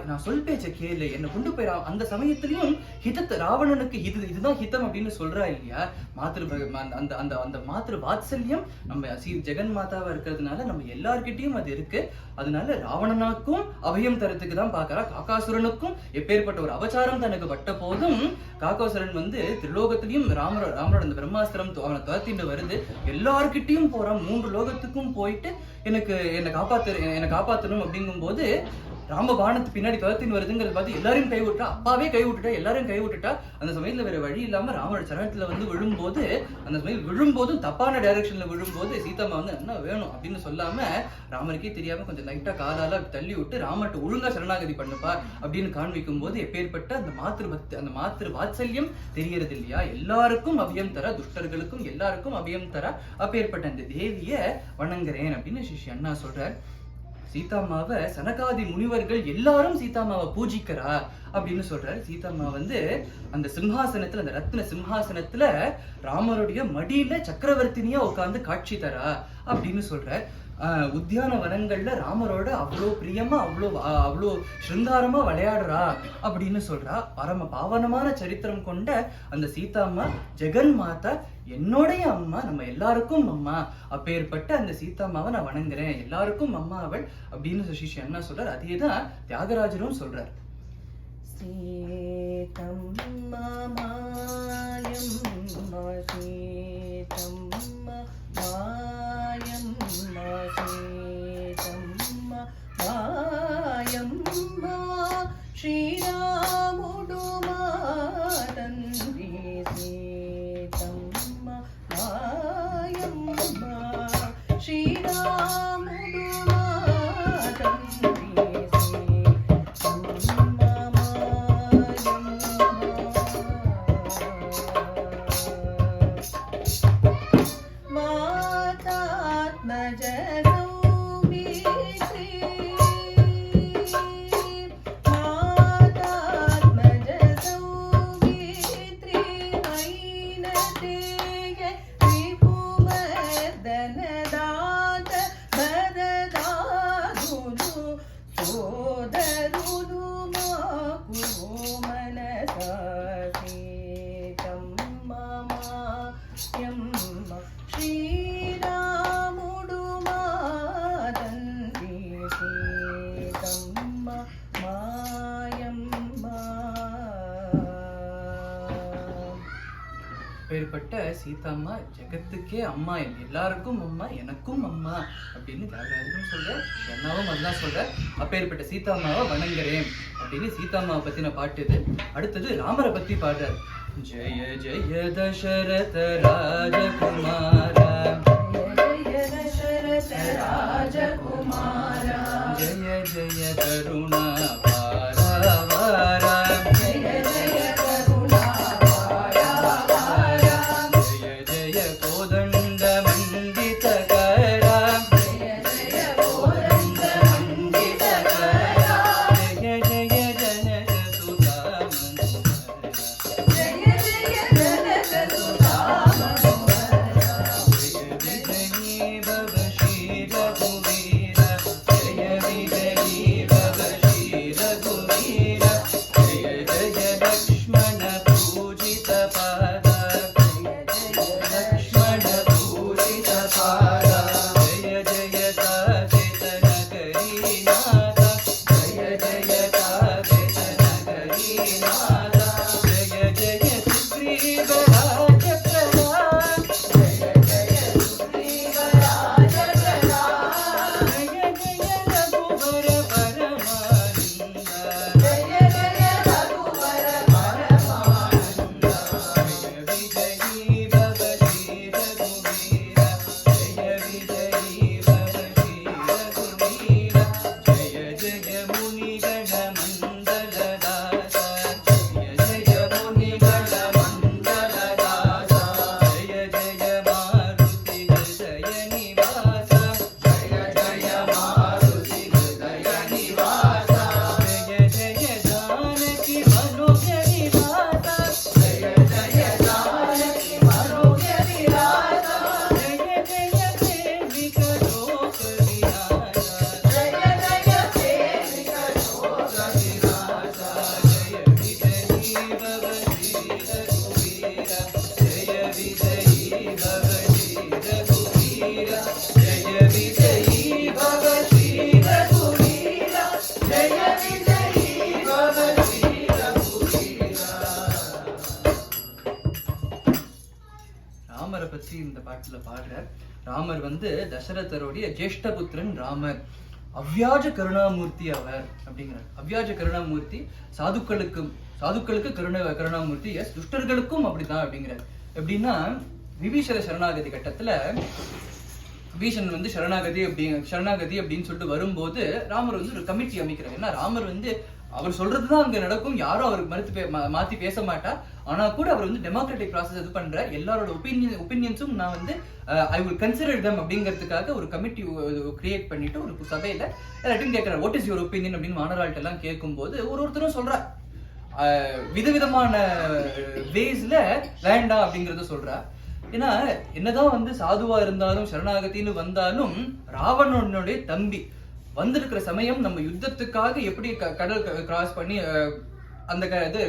A: நான் சொல் பேச்ச கேளு, என்ன கொண்டு போய் அந்த சமயத்திலையும் ஹிதத்தை ராவணனுக்கு இதுதான் ஹிதம் அப்படின்னு சொல்றா இல்லையா. அந்த மாத்திரு வாத்சல்யம் நம்ம ஜெகன் மாதாவா இருக்கிறதுனால நம்ம எல்லார்கிட்டையும் அது இருக்கு. அதனால ராவணனாக்கும் அபயம் தரத்துக்கு தான் பாக்குறா. காக்காசுரன் காகோசரனுக்கும் எப்பேற்பட்ட ஒரு அபச்சாரம் தனக்கு பட்ட போதும் காகோசரன் வந்து திரிலோகத்திலையும் ராமரோட அந்த பிரம்மாஸ்திரம் அவனை துரத்திட்டு வருது, எல்லார்கிட்டையும் போறான், 3 லோகத்துக்கும் போயிட்டு என்னை காப்பாத்தணும் அப்படிங்கும் போது ராமபாணத்து பின்னாடி துரத்தின்னு வருதுங்கிறது பார்த்து எல்லாரையும் கைவிட்டா, அப்பாவே கைவிட்டுட்டா, எல்லாரும் கைவிட்டுட்டா. அந்த சமயத்துல வேற வழி இல்லாம ராமரோட சரணத்துல வந்து விழும்போது, அந்த சமயம் விழும்போதும் தப்பான டைரக்ஷன்ல விழும்போது சீதாமா வந்து என்ன வேணும் அப்படின்னு சொல்லாம ராமருக்கே தெரியாம கொஞ்சம் லைட்டா காலால தள்ளி விட்டு ராமர்கிட்ட ஒழுங்கா சரணாகதி பண்ணுப்பா அப்படின்னு காண்பிக்கும் போது எப்பேற்பட்ட அந்த மாத்திரு வாத்சல்யம் தெரியறது இல்லையா? எல்லாருக்கும் அபயம் தர, துஷ்டர்களுக்கும் எல்லாருக்கும் அபயம் தர அப்பேற்பட்ட அந்த தேவிய வணங்குறேன் அப்படின்னு ஸ்ரீ அண்ணா சொல்றார். சீதாமாவை சனகாதி முனிவர்கள் எல்லாரும் சீதாமாவை பூஜிக்கிறா அப்படின்னு சொல்றாரு. சீதாமா வந்து அந்த சிம்ஹாசனத்துல, அந்த ரத்ன சிம்ஹாசனத்துல ராமருடைய மடியில சக்கரவர்த்தினியா உட்கார்ந்து காட்சி தரா அப்படின்னு சொல்றார். உத்தியான வனங்கள்ல ராமரோட அவ்வளோ பிரியமா அவ்வளோ சிருங்காரமா விளையாடுறா அப்படின்னு சொல்றா. பரம பாவனமான சரித்திரம் கொண்ட அந்த சீதாம்மா ஜெகன் மாதா, என்னுடைய அம்மா, நம்ம எல்லாருக்கும் அம்மா. அப்பேற்பட்ட அந்த சீதாம்மாவை நான் வணங்குறேன், எல்லாருக்கும் அம்மா அவள் அப்படின்னு ஸ்ரீ அண்ணா சொல்றார். அதேதான் தியாகராஜரும் சொல்றார்.
C: శ్రీరాముడు మాతంది సీతమ్మ మాయమ్మ, శ్రీరాముడు మాతంది సీతమ్మ మాయమ్మ. మాతాత్మజ శ్రీరాముడు మాతంది సీతమ్మ మాయమ్మ.
A: அப்பேற்பட்ட சீதாம்மா ஜெகத்துக்கே அம்மா, எல்லாருக்கும் அம்மா, எனக்கும் அம்மா அப்படின்னு தியாகராஜரும் சொல்ற, அண்ணாவும் அதுதான் சொல்ற. அப்பேற்பட்ட சீதாம்மாவை வணங்குறேன் அப்படின்னு சீதாம்மாவை பத்தின பாட்டு இது. அடுத்தது ராமரை பத்தி பாடுறார். ஜெய ஜெய தசரத ராஜகுமார,
C: ஜய தசரத ராஜகுமார,
A: ஜெய ஜெய கருணா பாரவார,
C: ஜய ஜய கருணா பாரவார,
A: ஜெய ஜெய கோதண்ட மண்டித கர,
C: ஜய ஜய கோதண்ட மண்டித கர,
A: ஜெய ஜெய ஜனக சுதா மனோகர,
C: ஜய ஜய ஜனக சுதா மனோகர,
A: ஜெய விஜயீ பவ ஸ்ரீ ரகுவீர, ஜெய விஜயீ பவ ஸ்ரீ ரகுவீர, ஜெய ஜெய லக்ஷ்மண பூஜித பாத, லக்ஷ்மண பூஜித பாத, ஜெய ஜெய தாசித நகரீநாத, ஜெய ஜெய தாசித நகரீநாத, ஜெய ஜெய சுக்ரீவ ராஜப்ரபா,
C: ஜய ஜய சுக்ரீவ ராஜகரா,
A: ஜெய ஜெய ரகுவர பரமானந்த,
C: ஜய ஜய ரகுவர பரமானந்த,
A: ஜெய விஜயீ பவ ஸ்ரீ ரகுவீர, ஜெய விஜயீ பவ ஸ்ரீ ரகுவீர, ஜெய ஜெய முனிகண மண்டலதாச, ஜெய ஜெய முனிகண மண்டலதாச, ஜெய ஜெய மாருதி ஹிருதய நிவாச, ஜெய ஜெய மாருதி ஹிருதய நிவாச, ஜெய ஜெய ஜானகி மனோஜ நிவாச, ஜெய ஜெய ஜானகி மனோஜ நிவாச, ஜெய ஜெய தேவிக லோக விநாச,
C: ஜய ஜய தேவிக லோக
A: விநாச, ஜெய விஜயீ பவ ஸ்ரீ ரகுவீர, ஜெய விஜயீ பவ ஸ்ரீ ரகுவீர, ஜெய விஜயீ பவ ஸ்ரீ ரகுவீர, ஜெய விஜயீ பவ ராமரை பத்தி இந்த பாட்டுல பாடுறார். ராமர் வந்து தசரதருடைய ஜேஷ்ட புத்திரன் ராமர். அவ்வியாஜ கருணாமூர்த்தி அவர் அப்படிங்கிறார். அவ்வியாஜ கருணாமூர்த்தி, சாதுக்களுக்கு கருணாமூர்த்தி, எஸ் துஷ்டர்களுக்கும் அப்படிதான் அப்படிங்கிறார். எப்படின்னா விபீஷண சரணாகதி கட்டத்துல விபீஷன் வந்து சரணாகதி அப்படின்னு சொல்லிட்டு வரும்போது ராமர் வந்து ஒரு கமிட்டி அமைக்கிறார். ஏன்னா ராமர் வந்து அவர் சொல்றதுதான் அங்க நடக்கும், யாரும் அவருக்கு மாத்தி பேச மாட்டா. ஆனா கூட அவர் வந்து டெமோக்ராட்டிக் ப்ராசஸ் இது பண்ற, எல்லாரோட ஒப்பீனியன்ஸும் நான் வந்து ஐ வில் கன்சிடர் தம் அப்படிங்கிறதுக்காக ஒரு கமிட்டி கிரியேட் பண்ணிட்டு ஒரு சபையில எல்லாத்தையும் கேட்கிறார், வாட் இஸ் யுவர் ஒப்பீனியன் அப்படின்னு மாணவர்கள்ட்ட எல்லாம் கேட்கும்போது ஒருத்தரும் சொல்றா விதவிதமான வேஸ்ல வேண்டாம் அப்படிங்கறத சொல்றா. ஏன்னா என்னதான் வந்து சாதுவா இருந்தாலும் சரணாகத்தின்னு வந்தாலும் ராவணனுடைய தம்பி வந்திருக்கிற சமயம் நம்ம யுத்தத்துக்காக எப்படி கடல் கிராஸ் பண்ணி அந்த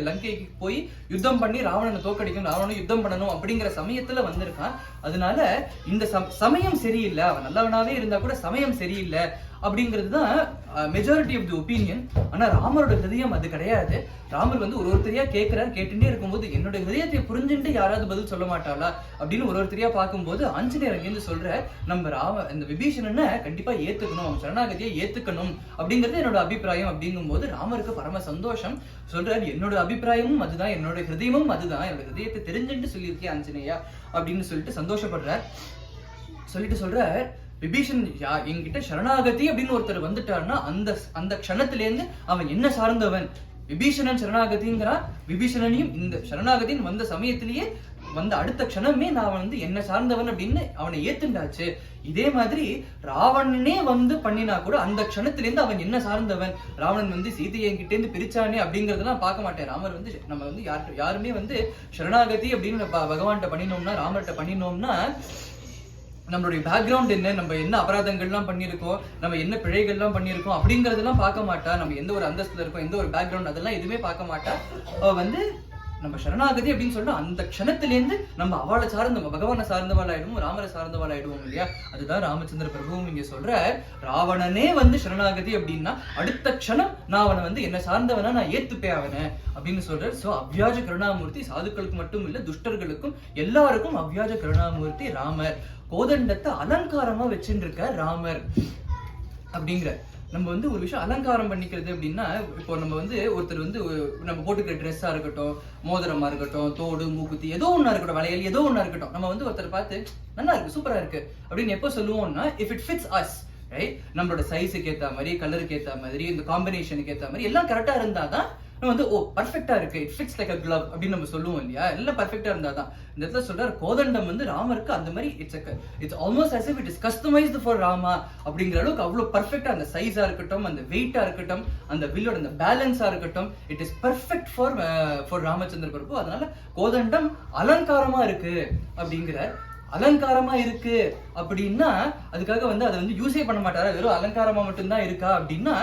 A: லங்கைக்கு போய் யுத்தம் பண்ணி ராவணனை தோக்கடிக்கணும், ராவணனை யுத்தம் பண்ணணும் அப்படிங்கிற சமயத்துல வந்திருக்கான். அதனால இந்த சமயம் சரியில்லை, அவன் நல்லவனாவே இருந்தா கூட சமயம் சரியில்லை அப்படிங்கிறது தான் மெஜாரிட்டி ஆஃப் தி ஒப்பீனியன். ஆனா ராமரோட ஹிருதயம் அது கிடையாது. ராமர் வந்து ஒருத்தரையா கேட்டுட்டே இருக்கும்போது என்னோட ஹிருதயத்தை புரிஞ்சுட்டு யாராவது பதில் சொல்ல மாட்டாளா அப்படின்னு ஒருத்தரையா பார்க்கும்போது ஆஞ்சநேயர் அங்கேருந்து சொல்ற, நம்ம இந்த விபீஷணனை கண்டிப்பா ஏத்துக்கணும், சரணாகதியை ஏத்துக்கணும் அப்படிங்கிறது என்னோட அபிப்பிராயம். அப்படிங்கும் போது ராமருக்கு பரம சந்தோஷம். சொல்றாரு, என்னோட அபிப்பிராயமும் அதுதான், என்னோட ஹிருதயமும் அதுதான், என்னோட ஹிருதயத்தை தெரிஞ்சுட்டு சொல்லியிருக்கேன் ஆஞ்சநேயா அப்படின்னு சொல்லிட்டு சந்தோஷப்படுறார். சொல்லிட்டு சொல்ற, விபீஷன் என்கிட்ட சரணாகதி அப்படின்னு ஒருத்தர் வந்துட்டாருன்னா அந்த க்ஷணத்திலேருந்து அவன் என்ன சார்ந்தவன், விபீஷணன் சரணாகதிங்கிறான், விபீஷணனையும் இந்த சரணாகதின்னு வந்த சமயத்திலேயே வந்த அடுத்த க்ஷணமே நான் வந்து என்ன சார்ந்தவன் அப்படின்னு அவனை ஏத்துண்டாச்சு. இதே மாதிரி ராவணனே வந்து பண்ணினா கூட அந்த க்ஷணத்திலேருந்து அவன் என்ன சார்ந்தவன், ராவணன் வந்து சீதையை என்கிட்ட இருந்து பிரிச்சானே அப்படிங்கறதெல்லாம் பார்க்க மாட்டேன். ராமர் வந்து நம்ம வந்து யாருமே வந்து சரணாகதி அப்படின்னு பகவான்கிட்ட பண்ணினோம்னா, ராமர்கிட்ட பண்ணினோம்னா நம்மளுடைய பேக்ரவுண்ட் என்ன, நம்ம என்ன அபராதங்கள்லாம் பண்ணியிருக்கோம், நம்ம என்ன பிழைகள்லாம் பண்ணியிருக்கோம் அப்படிங்கறதெல்லாம் பார்க்க மாட்டா. நம்ம எந்த ஒரு அந்தஸ்துல இருக்கோம், எந்த ஒரு பேக்ரவுண்ட், அதெல்லாம் எதுவுமே பார்க்க மாட்டா. வந்து நம்ம சரணாகதி அப்படின்னு சொன்னா அந்த க்ஷணத்திலேருந்து நம்ம அவளை சார்ந்த பகவானை சார்ந்தவாளாயிடுவோம், ராமரை சார்ந்தவாளாயிடுவோம் இல்லையா. அதுதான் ராமச்சந்திர பிரபுவும் இங்க சொல்ற, ராவணனே வந்து சரணாகதி அப்படின்னா அடுத்த க்ஷணம் நான் அவனை வந்து என்ன சார்ந்தவனா நான் ஏத்துப்பேன் அவனை அப்படின்னு சொல்ற. சோ அவ்வியாஜ கருணாமூர்த்தி சாதுக்களுக்கு மட்டும் இல்ல துஷ்டர்களுக்கும் எல்லாருக்கும் அவ்வியாஜ கருணாமூர்த்தி ராமர். கோதண்டத்தை அலங்காரமா வச்சுட்டு இருக்க ராமர் அப்படிங்கிற. நம்ம வந்து ஒரு விஷயம் அலங்காரம் பண்ணிக்கிறது அப்படின்னா, இப்போ நம்ம வந்து ஒருத்தர் வந்து நம்ம போட்டுக்கிற ட்ரெஸ்ஸா இருக்கட்டும், மோதிரமா இருக்கட்டும், தோடு மூக்குத்தி ஏதோ ஒண்ணா இருக்கட்டும், வளையல் ஏதோ ஒண்ணா இருக்கட்டும், நம்ம வந்து ஒருத்தர் பார்த்து நல்லா இருக்கு, சூப்பரா இருக்கு அப்படின்னு எப்போ சொல்லுவோம்னா, if it fits us, right, நம்மளோட சைஸுக்கு ஏத்த மாதிரி, கலருக்கு ஏத்த மாதிரி, இந்த காம்பினேஷனுக்கு ஏத்த மாதிரி எல்லாம் கரெக்டா இருந்தாதான் நம்ம வந்து ஓ பர்ஃபெக்டா இருக்கு, it fits like a glove அப்படின்னு நம்ம சொல்லுவோம் இல்லையா. எல்லாம் பர்ஃபெக்டா இருந்தாதான். இந்த இடத்துல சொல்றாரு, கோதண்டம் வந்து ராமருக்கு அந்த மாதிரி it's almost as if it is customized for Rama அப்படிங்கிற அளவுக்கு அவ்வளவு பர்ஃபெக்டா, அந்த சைஸா இருக்கட்டும், அந்த வெயிட்டா இருக்கட்டும், அந்த வில்லோட அந்த பேலன்ஸா இருக்கட்டும், it is perfect for Ramachandra Prabhu. அதனால கோதண்டம் அலங்காரமா இருக்கு அப்படிங்கிறார். அலங்காரமா இருக்கு அப்படின்னா அதுக்காக வந்து அதை வந்து யூஸே பண்ண மாட்டாரா, வெறும் அலங்காரமா மட்டும்தான் இருக்கா அப்படின்னா,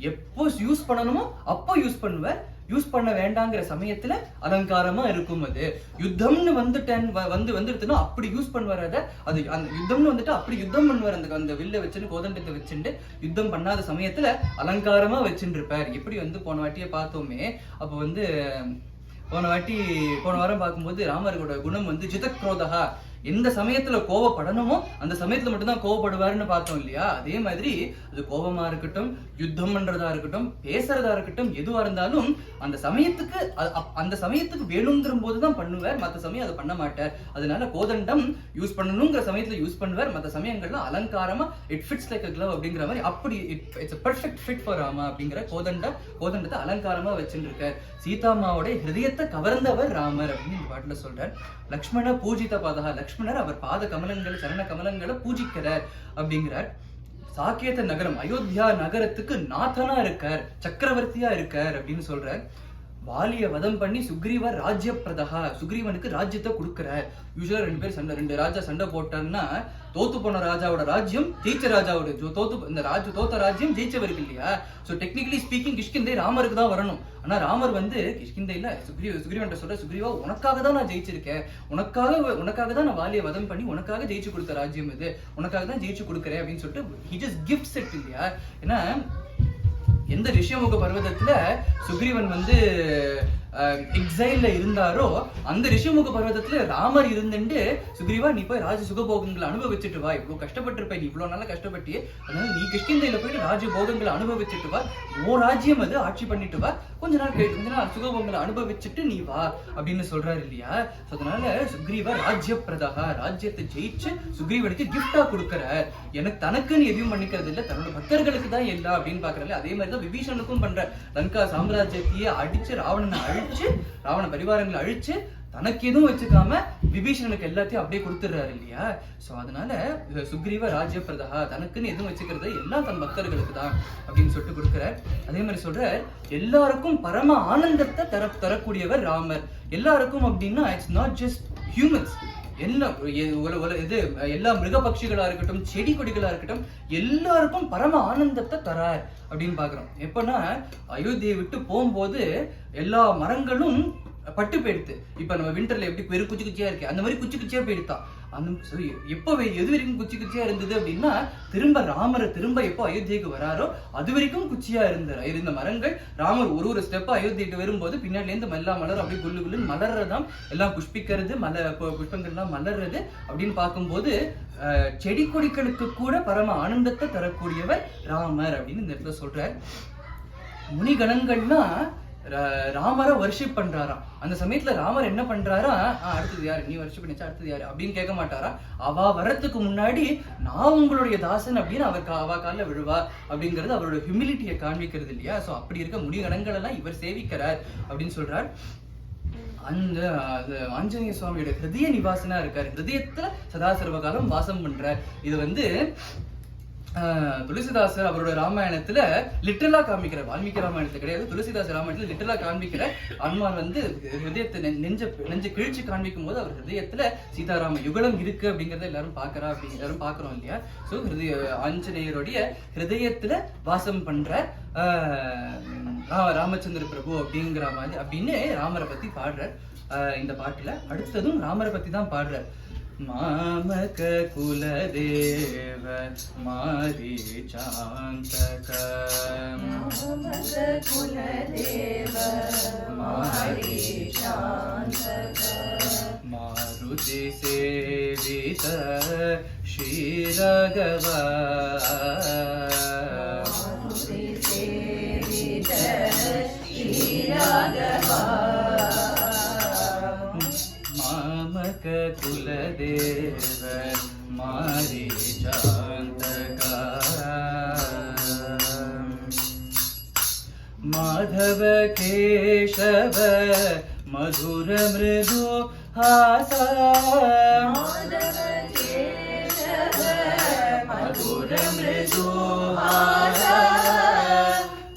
A: எப்போ யூஸ் பண்ணணுமோ அப்போ யூஸ் பண்ணுவார், யூஸ் பண்ண வேண்டாங்கிற சமயத்துல அலங்காரமா இருக்கும். அது யுத்தம்னு வந்துட்டுன்னா அப்படி யூஸ் பண்ணுவார். அது அந்த யுத்தம்னு வந்துட்டு அப்படி யுத்தம் பண்ணுவார். அந்த வில்ல வச்சுட்டு கோதண்டத்தை வச்சுட்டு யுத்தம் பண்ணாத சமயத்துல அலங்காரமா வச்சுட்டு இருப்பார். எப்படி வந்து போன வாட்டியே பார்த்தோமே, அப்போ வந்து போன வாரம் பார்க்கும்போது ராமரோட குணம் வந்து ஜிதக்ரோதகா, எந்த சமயத்துல கோவப்படணுமோ அந்த சமயத்துல மட்டும்தான் கோவப்படுவாருன்னு பார்த்தோம் இல்லையா. அதே மாதிரி அது கோபமா இருக்கட்டும், யுத்தம் பண்றதா இருக்கட்டும், பேசுறதா இருக்கட்டும், எதுவா இருந்தாலும் அந்த சமயத்துக்கு வேணுங்கிற போதுதான் பண்ணுவார், மற்ற சமயம் அதை பண்ண மாட்டார். அதனால கோதண்டம் யூஸ் பண்ணணுங்கிற சமயத்துல யூஸ் பண்ணுவார், மற்ற சமயங்கள்ல அலங்காரமா it fits like a glove அப்படிங்கிற மாதிரி, அப்படி it's a perfect fit for Rama அப்படிங்கிற கோதண்டத்தை அலங்காரமா வச்சுருக்கார். சீதாமாவோட ஹிருதயத்தை கவர்ந்தவர் ராமர் அப்படின்னு இந்த பாட்டுல சொல்றார். லக்ஷ்மண பூஜித பாதகா, லக்ஷ்மணர் அவர் பாத கமலங்கள் சரண கமலங்களை பூஜிக்கிறார் அப்படிங்கிறார். சாக்கேத நகரம் அயோத்தியா நகரத்துக்கு நாதனா இருக்கார், சக்கரவர்த்தியா இருக்கார் அப்படின்னு சொல்றார். வாலிய வதம் பண்ணி சுக்ரீவர் ராஜ்ய பிரதகா, சுக்ரீவனுக்கு ராஜ்யத்தை கொடுக்கிறார். யூஸ்வலா ரெண்டு ராஜா சண்டை போட்டான்னா தோத்து போன ராஜாவோட ராஜ்யம் ஜெயிச்ச ராஜாவோட தோத்த ராஜ்யம் ஜெயிச்சவருக்கு இல்லையா. சோ டெக்னிக்கலி ஸ்பீக்கிங் கிஷ்கிந்தை ராமருக்கு தான் வரணும். ஆனா ராமர் வந்து கிஷ்கிந்தை இல்ல, சுக்ரீவன் சொல்ற, சுக்ரீவா உனக்காக தான் நான் ஜெயிச்சிருக்கேன், உனக்காக தான் நான் வாலிய வதம் பண்ணி உனக்காக ஜெயிச்சு கொடுத்த ராஜ்யம் இது, உனக்காக தான் ஜெயிச்சு கொடுக்குறேன் அப்படின்னு சொல்லிட்டு he just gives it இல்லையா. ஏன்னா எந்த ரிஷியமுக பர்வதத்துல சுக்ரீவன் வந்து எக்ஸைல்ல இருந்தாரோ அந்த ரிஷிமுக பர்வதத்துல ராமர் இருந்துட்டு சுக்ரீவா நீ போய் ராஜ சுகபோகங்களை அனுபவிச்சுட்டு வா, இவ்வளவு கஷ்டப்பட்டிருப்ப, நீ இவ்வளவு நாளா கஷ்டப்பட்டியே, அதனால நீ கிஷ்கிந்தையில போயிட்டு ராஜ போகங்களை அனுபவிச்சுட்டு வா, ஓ ராஜ்யம் அது ஆட்சி பண்ணிட்டு வா, கொஞ்ச நாள் சுகபோகங்களை அனுபவிச்சுட்டு நீ வா அப்படின்னு சொல்றாரு இல்லையா. அதனால சுக்ரீவா ராஜ்ய பிரதகா, ராஜ்யத்தை ஜெயிச்சு சுக்ரீவனுக்கு கிஃப்டா கொடுக்கறார். எனக்கு தனக்குன்னு எதுவும் பண்ணிக்கிறது இல்ல, தன்னோட பக்தர்களுக்கு தான் எல்லாம் அப்படின்னு பாக்குறாரு. அதே மாதிரிதான் விபீஷனுக்கும் பண்ற. லங்கா சாம்ராஜ்யத்தையே அடிச்சு ராவணனை அழிச்சு ராவண பரிவாரங்களை அழிச்சு தனக்கு எதுவும் வச்சுக்காம விபீஷணனுக்கு எல்லாத்தையும் அப்படியே கொடுத்துடுறாரு இல்லையா. சோ அதனால சுக்ரீவ ராஜ்ய பிரதகா, தனக்குன்னு எதுவும் வச்சுக்கிறது எல்லாம் தன் பக்தர்களுக்கு தான் அப்படின்னு சொல்லிட்டு கொடுக்கிறார். அதே மாதிரி சொல்ற எல்லாருக்கும் பரம ஆனந்தத்தை தரக்கூடியவர் ராமர். எல்லாருக்கும் அப்படின்னா இட்ஸ் நாட் ஜஸ்ட் ஹியூமன்ஸ், எல்லா மிருக பட்சிகளா இருக்கட்டும், செடி கொடிகளா இருக்கட்டும், எல்லாருக்கும் பரம ஆனந்தத்தை தரார் அப்படின்னு பாக்குறோம். எப்பன்னா அயோத்தியை விட்டு போகும்போது எல்லா மரங்களும் பட்டு போயிடுத்து. இப்ப நம்ம விண்டர்ல எப்படி பெரு குச்சி குச்சியா இருக்கு, அந்த மாதிரி குச்சி குச்சியா போயிடுத்தான். அந்த எப்ப எது வரைக்கும் குச்சி குச்சியா இருந்தது அப்படின்னா ராமரை எப்போ அயோத்தியைக்கு வராரோ அது வரைக்கும் குச்சியா இருந்த மரங்கள் ராமர் ஒரு ஸ்டெப் அயோத்தியைக்கு வரும்போது பின்னாடில இருந்து எல்லா மலரும் அப்படியே குள்ளு குள்ளுன்னு மலர்றதாம், எல்லாம் புஷ்பிக்கிறது, புஷ்பங்கள்லாம் மலர்றது அப்படின்னு பார்க்கும்போது செடி கொடிகளுக்கு கூட பரம ஆனந்தத்தை தரக்கூடியவர் ராமர் அப்படின்னு இந்த இடத்துல சொல்றார். முனிகணங்கள்னா ராமரை வர்ஷிப் பண்றாராம். அந்த சமயத்துல ராமர் என்ன பண்றாரா, அடுத்தது யாரு, நீ வர்ஷிப் பண்ணிச்சா அடுத்தது யாரு அப்படின்னு கேட்க மாட்டாரா. அவ வரத்துக்கு முன்னாடி நான் உங்களுடைய தாசன் அப்படின்னு அவ காலில் விழுவா அப்படிங்கிறது அவரோட ஹியூமிலிட்டியை காண்பிக்கிறது இல்லையா. சோ அப்படி இருக்க முனிகணங்கள் எல்லாம் இவர் சேவிக்கிறார் அப்படின்னு சொல்றார். அந்த ஆஞ்சநேய சுவாமியோட ஹிருதய நிவாசனா இருக்காரு, ஹிருதயத்துல சதா சர்வகாலம் வாசம் பண்றார். இது துளசிதாசர் அவரோட ராமாயணத்துல லிட்டரலா காமிக்கிற, வால்மீகி ராமாயணத்துல கிடையாது, துளசிதாசர் ராமாயணத்துல லிட்டரலா காண்பிக்கிற. அனுமான் ஹிருதயத்தை நெஞ்ச கிழிச்சு காண்பிக்கும் போது அவர் ஹிருதயத்துல சீதாராம யுகலம் இருக்கு அப்படிங்கறத எல்லாரும் பாக்குறோம் இல்லையா. சோ ஆஞ்சநேயருடைய ஹிருதயத்துல வாசம் பண்ற ராமச்சந்திர பிரபு அப்படிங்கிற மாதிரி அப்படின்னு ராமரை பத்தி பாடுறார் இந்த பாட்டுல. அடுத்ததும் ராமரை பத்தி தான் பாடுறார். மாமக குலதேவ மாரீசாந்தக,
B: மாமக குலதேவ மாரீசாந்தக,
A: மாருதி சேவித ஸ்ரீராகவ,
B: மாருதி சேவித ஸ்ரீராகவ,
A: மாமக குலதேவ மாரீசாந்தக, மாதவ கேசவ மதுர மிருது ஹாச,
B: மாதவ கேசவ
A: மதுர மிருது ஹாச,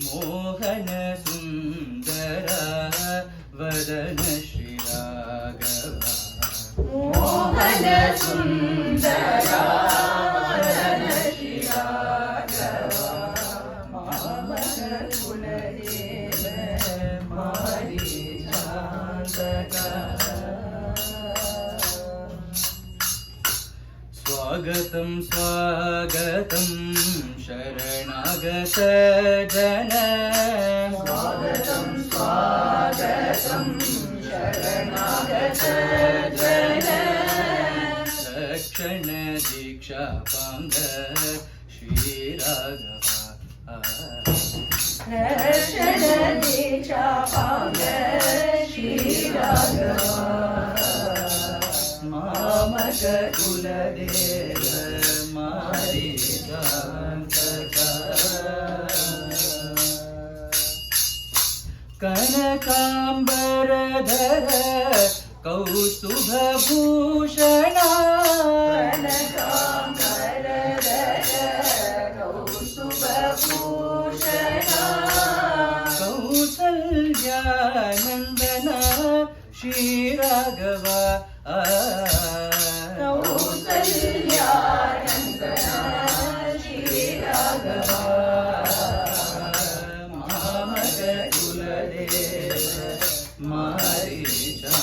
A: மோகன சுந்தர வதன ஸ்ரீராகவ,
B: மோகன சுந்தர வதன ஸ்ரீராகவ, மாமக குலதேவ மாரீசாந்தக.
A: स्वागतं स्वागतं शरणागत जन,
B: स्वागतं स्वागतं शरणागत जन,
A: रक्षण दीक्षा पांग श्रीराघव,
B: रक्षण दीक्षा पांग श्रीराघव,
A: मामक कुलदेव मारीसान्तक, कनकाम्बरधर कौस्तुभभूषण,
B: कनकाम्बरधर कौस्तुभभूषण,
A: कौसल्यानन्दन श्रीराघव,
B: कौसल्यानन्दन श्रीराघव,
A: मामक कुलदेव मारीसान्तक,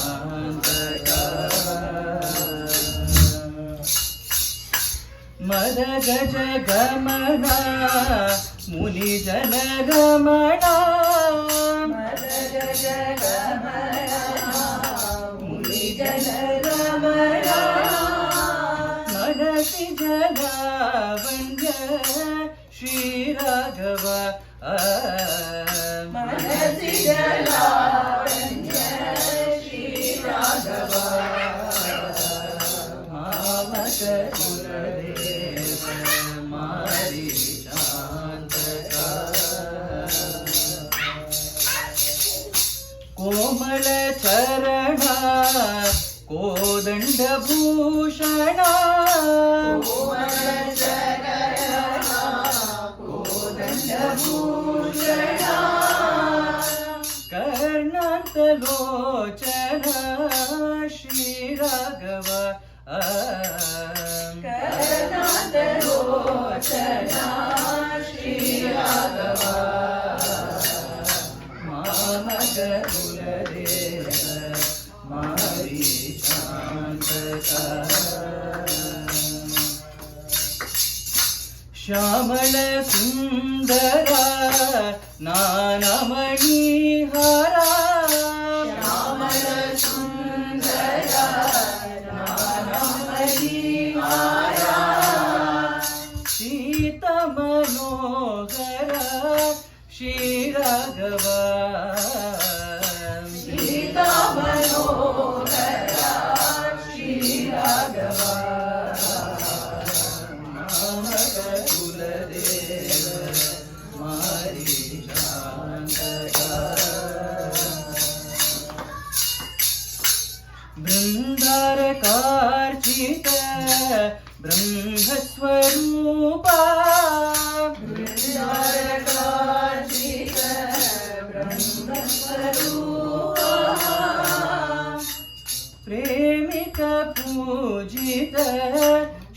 A: मदगज गमना मुनिजन गमना,
B: मदगज गमना
A: मनसि जलावण्य श्रीराघव
B: मनसि जलावण्य श्रीराघव
A: मामक कुलदेव मारी शान्तका कोमल चरणा कोदण्डभूषणा कर्णान्तलोचना श्रीराघव
B: कर्णान्तलोचना श्रीराघव
A: मामक कुलदेव मारी शान्तका श्यामल सुन्दरा नानमणिहारा
B: श्यामल सुन्दरा नानमणिहारा
A: सीतमनोहरा श्रीराघव
B: सीतमनोहरा श्रीराघव
A: मामक कुलदेव मारी शान्तका बृन्दारकार्चित ब्रह्मस्वरूपा
B: बृन्दारकार्चित ब्रह्मस्वरूपा
A: प्रेमिक पूजित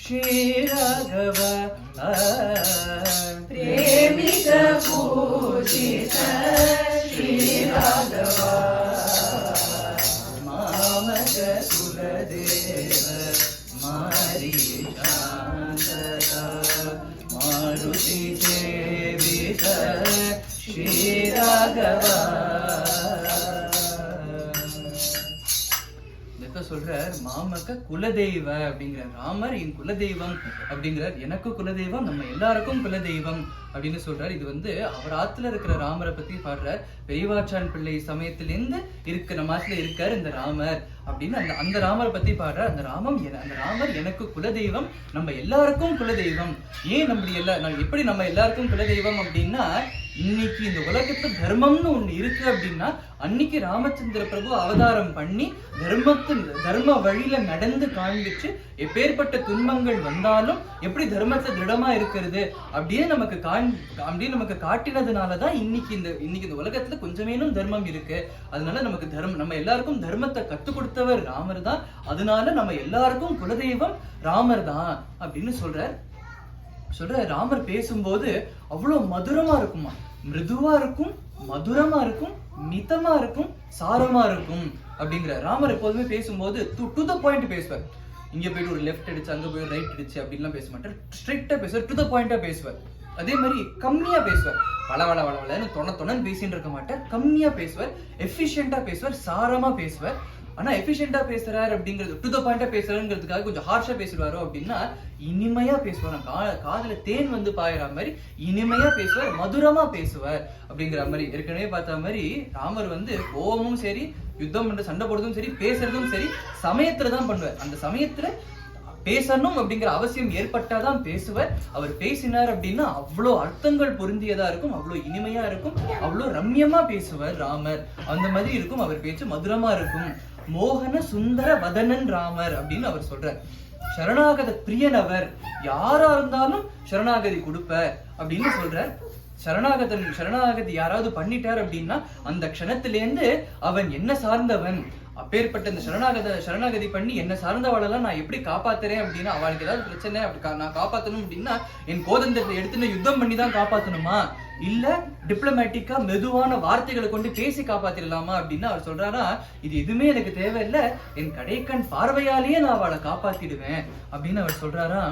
A: श्रीराघव
B: प्रेमिक पूजित श्रीराघव
A: मामक कुलदेव मारी शान्तका मारुति सेवित श्रीराघव சொல்றார் மாமக்க குலதெய்வ அப்படிங்கிற ராமர் என் குலதெய்வம் அப்படிங்கிறார். எனக்கு குலதெய்வம், நம்ம எல்லாருக்கும் குலதெய்வம் அப்படின்னு சொல்றார். இது அவர் ஆத்துல இருக்கிற ராமரை பத்தி பாடுறார். பெரியவாச்சான் பிள்ளை சமயத்திலிருந்து நம்ம ஆத்துல இருக்காரு இந்த ராமர் அப்படின்னு அந்த ராமரை பத்தி பாடுறார். அந்த ராமர் எனக்கு குலதெய்வம், நம்ம எல்லாருக்கும் குலதெய்வம். ஏன் எப்படி நம்ம எல்லாருக்கும் குலதெய்வம் அப்படின்னா, இன்னைக்கு இந்த உலகத்துல தர்மம்னு ஒண்ணு இருக்கு அப்படின்னா, அன்னைக்கு ராமச்சந்திர பிரபு அவதாரம் பண்ணி தர்ம வழியில நடந்து காண்பிச்சு எப்பேற்பட்ட துன்பங்கள் வந்தாலும் எப்படி தர்மத்தை திருடமா இருக்கிறது அப்படின்னு நமக்கு காட்டினதுனாலதான் இன்னைக்கு இந்த உலகத்துல கொஞ்சமேனும் தர்மம் இருக்கு. அதனால நம்ம எல்லாருக்கும் தர்மத்தை கத்துக் கொடுத்தவர் ராமர் தான். அதனால நம்ம எல்லாருக்கும் குலதெய்வம் ராமர் தான் அப்படின்னு சொல்ற ராமர் பேசும்போது அவ்வளவு மதுரமா இருக்குமா, மிருதுவா இருக்கும், மதுரமா இருக்கும், மிதமா இருக்கும், சாரமா இருக்கும் அப்படிங்கிற. ராமர் எப்போதுமே பேசும்போது டு த பாயிண்ட் பேசுவார். இங்க போயிட்டு ஒரு லெஃப்ட் அடிச்சு அங்க போய் ரைட் அடிச்சு அப்படின்லாம் பேச மாட்டார். ஸ்ட்ரிக்டா பேசுவார், டு த பாயிண்டா பேசுவார். அதே மாதிரி கம்மியா பேசுவார், வளன்னு தொணன்னு பேசிட்டு இருக்க மாட்டார். கம்மியா பேசுவார், எஃபிஷியன்டா பேசுவார், சாரமா பேசுவார். ஆனா எஃபிஷியன்டா பேசுறாரு அப்படிங்கிறது, டு த பாயிண்டா பேசுறாருங்கிறதுக்காக கொஞ்சம் ஹார்ஷா பேசுவாரோ அப்படின்னா இனிமையா பேசுவார். காதுல தேன் பாயிற மாதிரி இனிமையா பேசுவார், மதுரமா பேசுவார் அப்படிங்கிற மாதிரி. ஏற்கனவே பார்த்த மாதிரி ராமர் கோபமும் சரி, யுத்தம் பண்ற சண்டை போடுறதும் சரி, பேசுறதும் சரி சமயத்துலதான் பண்ணுவார். அந்த சமயத்துல பேசணும் அப்படிங்கிற அவசியம் ஏற்பட்டாதான் பேசுவார். அவர் பேசினார் அப்படின்னா அவ்வளோ அர்த்தங்கள் பொருந்தியதா இருக்கும், அவ்வளோ இனிமையா இருக்கும், அவ்வளோ ரம்யமா பேசுவார் ராமர். அந்த மாதிரி இருக்கும் அவர் பேச்சு, மதுரமா இருக்கும். மோகன சுந்தர வதனன் ராமர் அப்படின்னு அவர் சொல்றார். சரணாகத பிரியன் அவர், யாரா இருந்தாலும் சரணாகதி கொடுப்ப அப்படின்னு சொல்றார். சரணாகதி யாராவது பண்ணிட்டார் அப்படின்னா அந்த க்ஷணத்திலேருந்து அவன் என்ன சார்ந்தவன், அப்பேற்பட்ட இந்த சரணாகதி பண்ணி என்ன சார்ந்தவளெல்லாம் நான் எப்படி காப்பாத்துறேன் அப்படின்னா, அவளுக்கு ஏதாவது பிரச்சனை அப்படி நான் காப்பாத்தணும் அப்படின்னா என் கோதண்டத்தை எடுத்துன்னு யுத்தம் பண்ணி தான் காப்பாத்தணுமா, இல்ல டிப்ளமேட்டிக்கா மெதுவான வார்த்தைகளை கொண்டு பேசி காப்பாத்திடலாமா அப்படின்னு அவர் சொல்றாரா. இது எதுவுமே எனக்கு தேவையில்லை, என் கடைக்கண் பார்வையாலேயே நான் அவளை காப்பாத்திடுவேன் அப்படின்னு அவர் சொல்றாரா.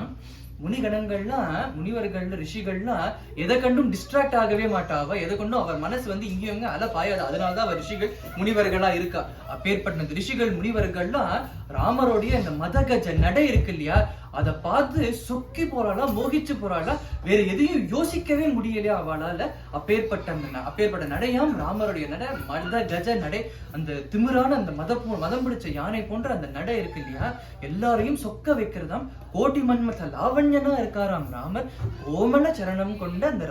A: முனிகணங்கள்லாம் முனிவர்கள் ரிஷிகள்லாம் எதை கண்டும் டிஸ்ட்ராக்ட் ஆகவே மாட்டாவ, எதை கொண்டும் அவர் மனசு வந்து இங்கேயும் அல பாயாது. அதனாலதான் அவர் ரிஷிகள் முனிவர்களா இருக்கா. அப்பேற்பட்ட ரிஷிகள் முனிவர்கள்லாம் ராமருடைய இந்த மதகஜ நடை இருக்கு இல்லையா, அதை பார்த்து சொக்கி போறாளா, மோகிச்சு போறாளா, வேற எதையும் யோசிக்கவே முடியலையா அவளால. அப்பேற்பட்ட நடையாம் ராமருடைய நடை, மத கஜ நடை. அந்த திமிரான அந்த மதம் பிடிச்ச யானை போன்ற அந்த நடை இருக்கு இல்லையா, எல்லாரையும் சொக்க வைக்கிறதாம். கோட்டி மன்மத லாவண்யனா இருக்காராம் ராமர். ஓமன சரணம் கொண்ட அந்த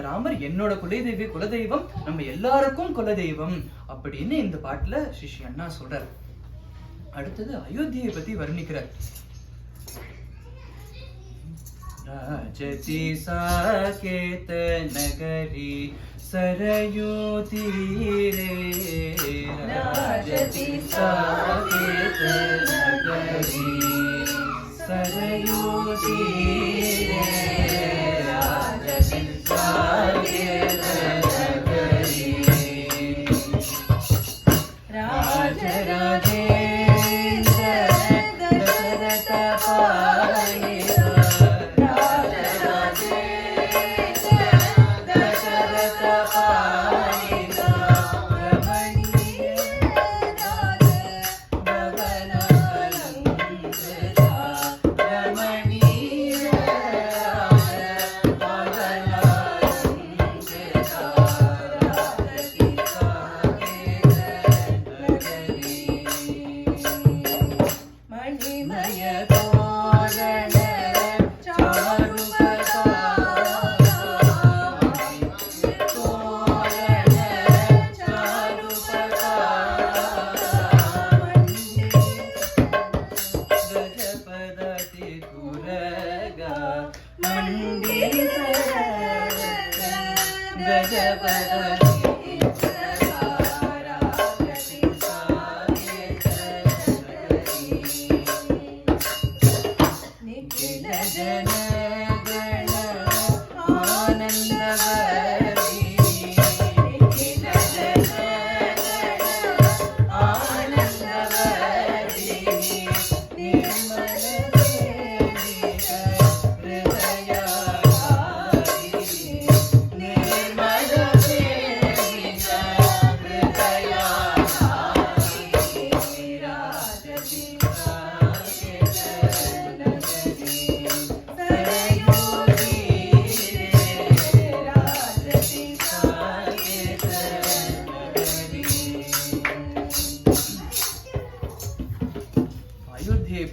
A: ராமர் என்னோட குலதெய்வம், நம்ம எல்லாருக்கும் குலதெய்வம் அப்படின்னு இந்த பாட்டுல ஸ்ரீ அண்ணா சொல்றார். அடுத்தது அயோத்தியை பத்தி வர்ணிக்கிறார். ராஜதி சாகேத நகரி சரயு தீரே, ராஜதி சாகேத நகரி சரயு தீரே, ராஜதி சாகேத நகரி ராஜராஜே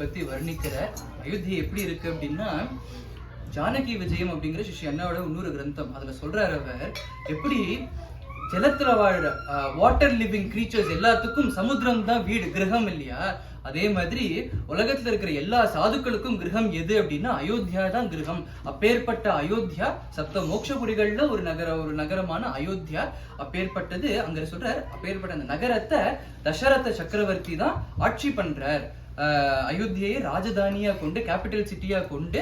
A: பத்தி வர்ணிக்கிற. அயோத்தியை எப்படி இருக்கு அப்படின்னா, ஜானகி விஜயம் அப்படிங்கிற ஸ்ரீ அண்ணாவோட இன்னொரு கிரந்தம். அதுல சொல்றாரு அவர் எப்படி ஜலத்துல வாழ்ற வாட்டர் லிவிங் கிரீச்சர்ஸ் எல்லாத்துக்கும் சமுத்திரம் தான் வீடு, கிரகம் இல்லையா. அதே மாதிரி உலகத்துல இருக்கிற எல்லா சாதுக்களுக்கும் கிரகம் எது அப்படின்னா அயோத்தியா தான் கிரகம். அப்பேற்பட்ட அயோத்தியா சப்த மோட்சபுரிகள்ல ஒரு நகரமான அயோத்தியா. அப்பேற்பட்டது அங்க சொல்றார். அப்பேற்பட்ட அந்த நகரத்தை தசரத சக்கரவர்த்தி தான் ஆட்சி பண்றார். அயோத்தியை ராஜதானியா கொண்டு, கேபிட்டல் சிட்டியா கொண்டு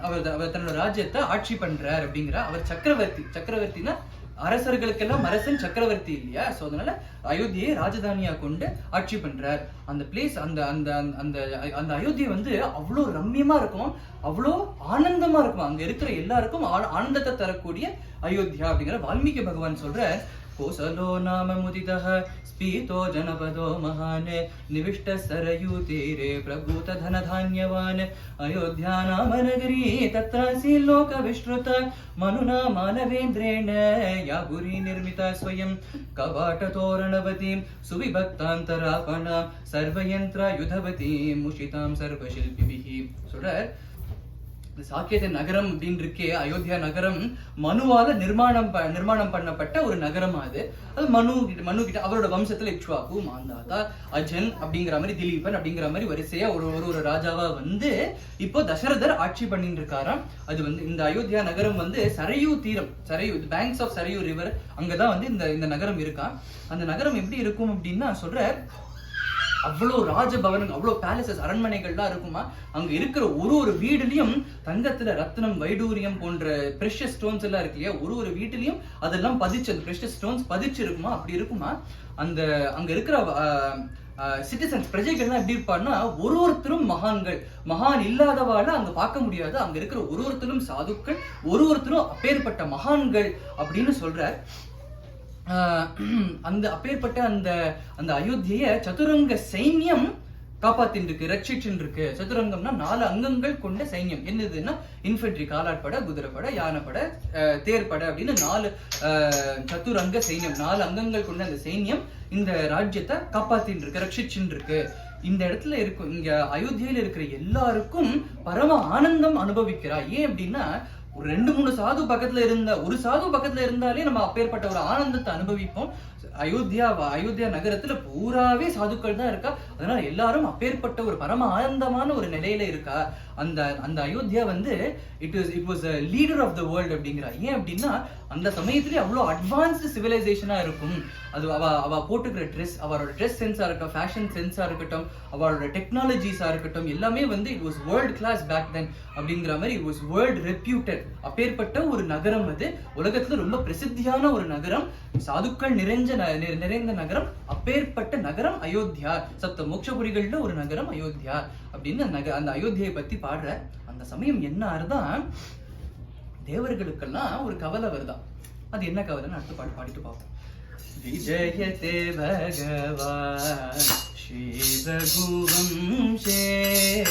A: அவர் தன்னோட ராஜ்யத்தை ஆட்சி பண்றார் அப்படிங்கிற. அவர் சக்கரவர்த்தினா அரசர்களுக்கெல்லாம் அரசன் சக்கரவர்த்தி இல்லையா. சோ அதனால அயோத்தியை ராஜதானியா கொண்டு ஆட்சி பண்றார். அந்த பிளேஸ் அந்த அந்த அந்த அந்த அயோத்தியை வந்து அவ்வளோ ரம்மியமா இருக்கும், அவ்வளோ ஆனந்தமா இருக்கும். அங்க இருக்கிற எல்லாருக்கும் ஆனந்தத்தை தரக்கூடிய அயோத்தியா அப்படிங்கிற வால்மீகி பகவான் சொல்ற. கோசலோ நாம முதிதஹ ஸ்பீதோ ஜனபதோ மகான் நிவிஷ்ட சரயூ தீரே பிரபூத தனதான்யவான் அயோத்தியா நாம நகரி தத்ராசி லோக விஸ்ருத மனுனா மானவேந்திரேண யாகுரி நிர்மிதா ஸ்வயம் கவாட தோரணவதி சுவிபக்தாந்தராபண சர்வயந்திர யுதவதி முஷிதாம் சர்வசில்பிபிஹி. சொல்ற சாக்கேத நகரம் அப்படின்னு இருக்கே, அயோத்தியா நகரம் மனுவால நிர்மாணம் பண்ணப்பட்ட ஒரு நகரம். அது மனு கிட்ட அவரோட வம்சத்துல இக்ஷ்வாகு, மாந்தாதா, அஜன் அப்படிங்கிற மாதிரி, திலீபன் அப்படிங்கிற மாதிரி வரிசையா ஒரு ராஜாவா வந்து இப்போ தசரதர் ஆட்சி பண்ணிட்டு இருக்காராம். அது வந்து இந்த அயோத்தியா நகரம் வந்து சரையூ தீரம், பேங்க்ஸ் ஆஃப் சரையூ ரிவர், அங்கதான் வந்து இந்த நகரம் இருக்கா. அந்த நகரம் எப்படி இருக்கும் அப்படின்னா சொல்ற, அவ்வளோ ராஜபவனம், அவ்வளோ பேலசஸ், அரண்மனைகள்லாம் இருக்குமா. அங்க இருக்கிற ஒரு வீடுலயும் தங்கத்துல ரத்னம், வைடூரியம் போன்ற பிரஷியஸ் ஸ்டோன்ஸ் எல்லாம் இருக்கு இல்லையா. ஒரு வீட்டுலயும் அதெல்லாம் பதிச்சு, அந்த பிரஷியஸ் ஸ்டோன்ஸ் பதிச்சு இருக்குமா. அப்படி இருக்குமா. அங்க இருக்கிற சிட்டிசன்ஸ் பிரஜைகள்லாம் எப்படி இருப்பான்னா ஒருத்தரும் மகான்கள், மகான் இல்லாதவால அங்க பார்க்க முடியாது. அங்க இருக்கிற ஒருத்தரும் சாதுக்கள், ஒருத்தரும் அப்பேற்பட்ட மகான்கள் அப்படின்னு சொல்றார். அந்த அப்பேற்பட்ட அந்த அந்த அயோத்தியை சதுரங்க சைன்யம் காப்பாத்தின் இருக்கு, ரட்சிச்சுன்னு இருக்கு. சதுரங்கம்னா 4 அங்கங்கள் கொண்ட சைன்யம். என்னதுன்னா இன்ஃபென்ட்ரி, காலாட்படை, குதிரைப்படை, யானைப்படை, தேர்ப்படை அப்படின்னு 4 சதுரங்க சைன்யம், 4 அங்கங்கள் கொண்ட அந்த சைன்யம் இந்த ராஜ்யத்தை காப்பாத்தின் இருக்கு, ரட்சிச்சுன்னு இருக்கு. இந்த இடத்துல இருக்கும், இங்க அயோத்தியில இருக்கிற எல்லாருக்கும் பரம ஆனந்தம் அனுபவிக்கிறா. ஏன் அப்படின்னா ஒரு 2-3 சாது பக்கத்துல இருந்தா, ஒரு சாது பக்கத்துல இருந்தாலே நம்ம அப்பேற்பட்ட ஒரு ஆனந்தத்தை அனுபவிப்போம். அயோத்தியா நகரத்துல பூராவே சாதுக்கள் தான் இருக்கா. அதனால எல்லாரும் அப்பேற்பட்ட ஒரு பரம ஆனந்தமான ஒரு நிலையில இருக்கா. அந்த அயோத்தியா வந்து it was a leader of the world அப்படிங்கிறா. ஏன் அப்படின்னா அந்த சமயத்திலே அவ்வளோ அட்வான்ஸ்டு சிவிலைசேஷனா இருக்கும். அது அவ போட்டுக்கிற ட்ரெஸ், அவரோட ட்ரெஸ் சென்ஸா இருக்கட்டும், ஃபேஷன் சென்ஸா இருக்கட்டும், அவரோட டெக்னாலஜிஸா இருக்கட்டும், எல்லாமே வந்து it was world class back then அப்படிங்கிற மாதிரி இட் வாஸ் வேர்ல்ட் ரெப்யூட்டட். அப்பேற்பட்ட ஒரு நகரம் அது, உலகத்துல ரொம்ப பிரசித்தியான ஒரு நகரம், சாதுக்கள் நிறைந்த நகரம். அப்பேற்பட்ட நகரம் அயோத்தியா, சப்த மோட்சபுரிகள்ல ஒரு நகரம் அயோத்தியா அப்படின்னு அந்த அயோத்தியை பத்தி பாடுற. அந்த சமயம் என்ன ஆறுதான், தேவர்களுக்கெல்லாம் ஒரு கவலை வருதான். அது என்ன கவலைன்னு அடுத்த பாட்டு பாடிட்டு பார்ப்போம். விஜயதே பகவான் ஸ்ரீ ரகுவம்சே,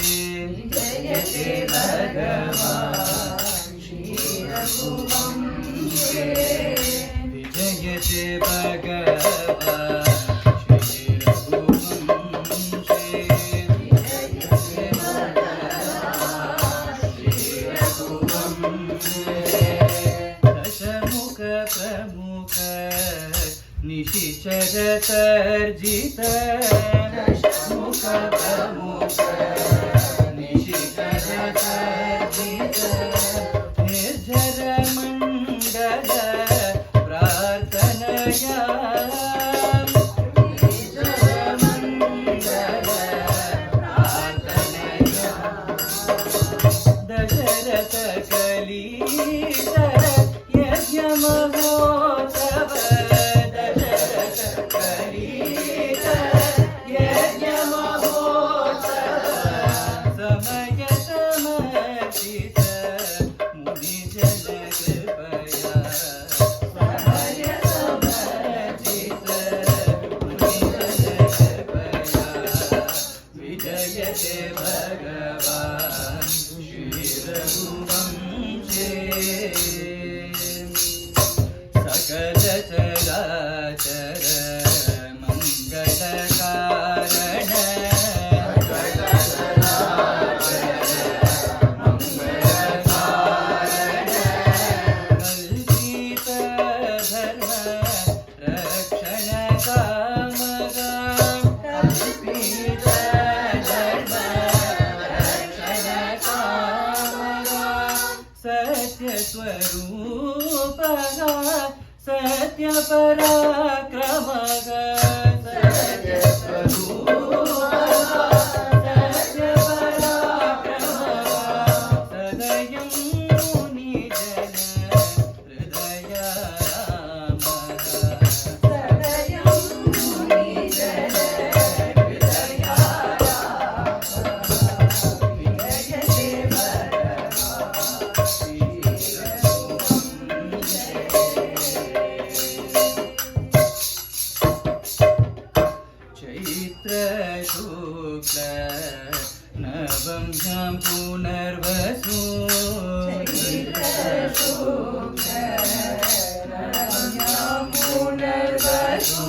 B: விஜயதே பகவான் ஸ்ரீ ரகுவம்சே,
A: விஜயதே பகவான் ஸ்ரீ ரகுவம்சே, விஜயதே பகவான் ஸ்ரீ ரகுவம்சே, दशमुख प्रमुख निशिचर तर्जित, दशमुख प्रमुख निशिचर तर्जित, निर्जर मंडल प्रार्थनया, निर्जर मंडल प्रार्थनया, दशरथ कलीस यज्ञ महोत्सव, दशरथ कलीस यज्ञ महोत्सव, समय समर्पित मुनि जन कृपया, समय समर्पित मुनि जन कृपया, विजयते भगवान श्री रघुवंशे, सकल चराचर मंगल कारण, सकल चराचर मंगल कारण, कल्पित धर्म रक्षण कामगा, कल्पित धर्म रक्षण कामगा, सत्य स्वरूपः सत्य पराक्रमः, सत्य स्वरूपः सत्य पराक्रमः, सदयं मुनिजन हृदयारामः,
B: सदयं मुनिजन हृदयारामः, विजयते भगवान् श्री रघुवंशे,
A: चैत्र शुक्ल नवम्यां पुनर्वसु,
B: चैत्र शुक्ल नवम्यां पुनर्वसु,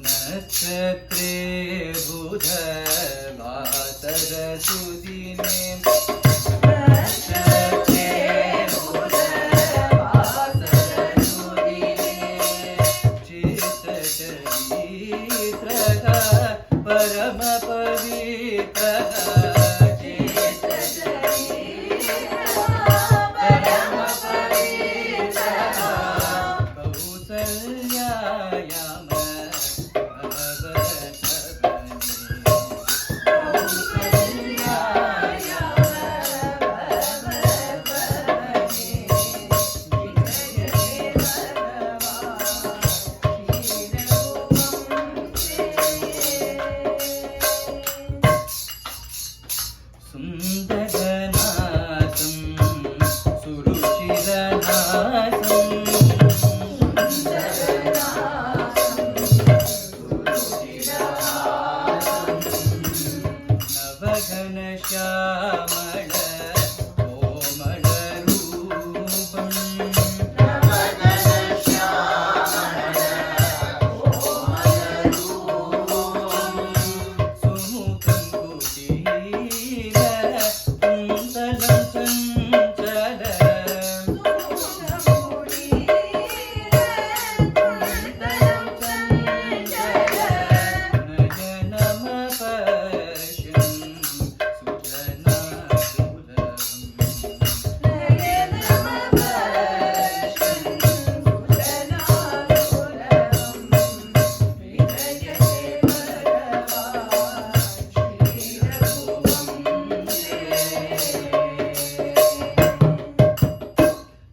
A: नक्षत्रे बुधवासर सुदिने,
B: नक्षत्रे बुधवासर सुदिने,
A: चित्तचरित्रः परम पवित्रः,
B: चित्तचरित्रः परम पवित्रः,
A: कौसल्यायां भवतपत्नी,
B: कौसल्यायां भवतपत्नी, विजयते भगवान् श्री रघुवंशे,
A: श्यामल कोमल रूपम् सुमुखं कुटीर कुन्तलं चञ्चल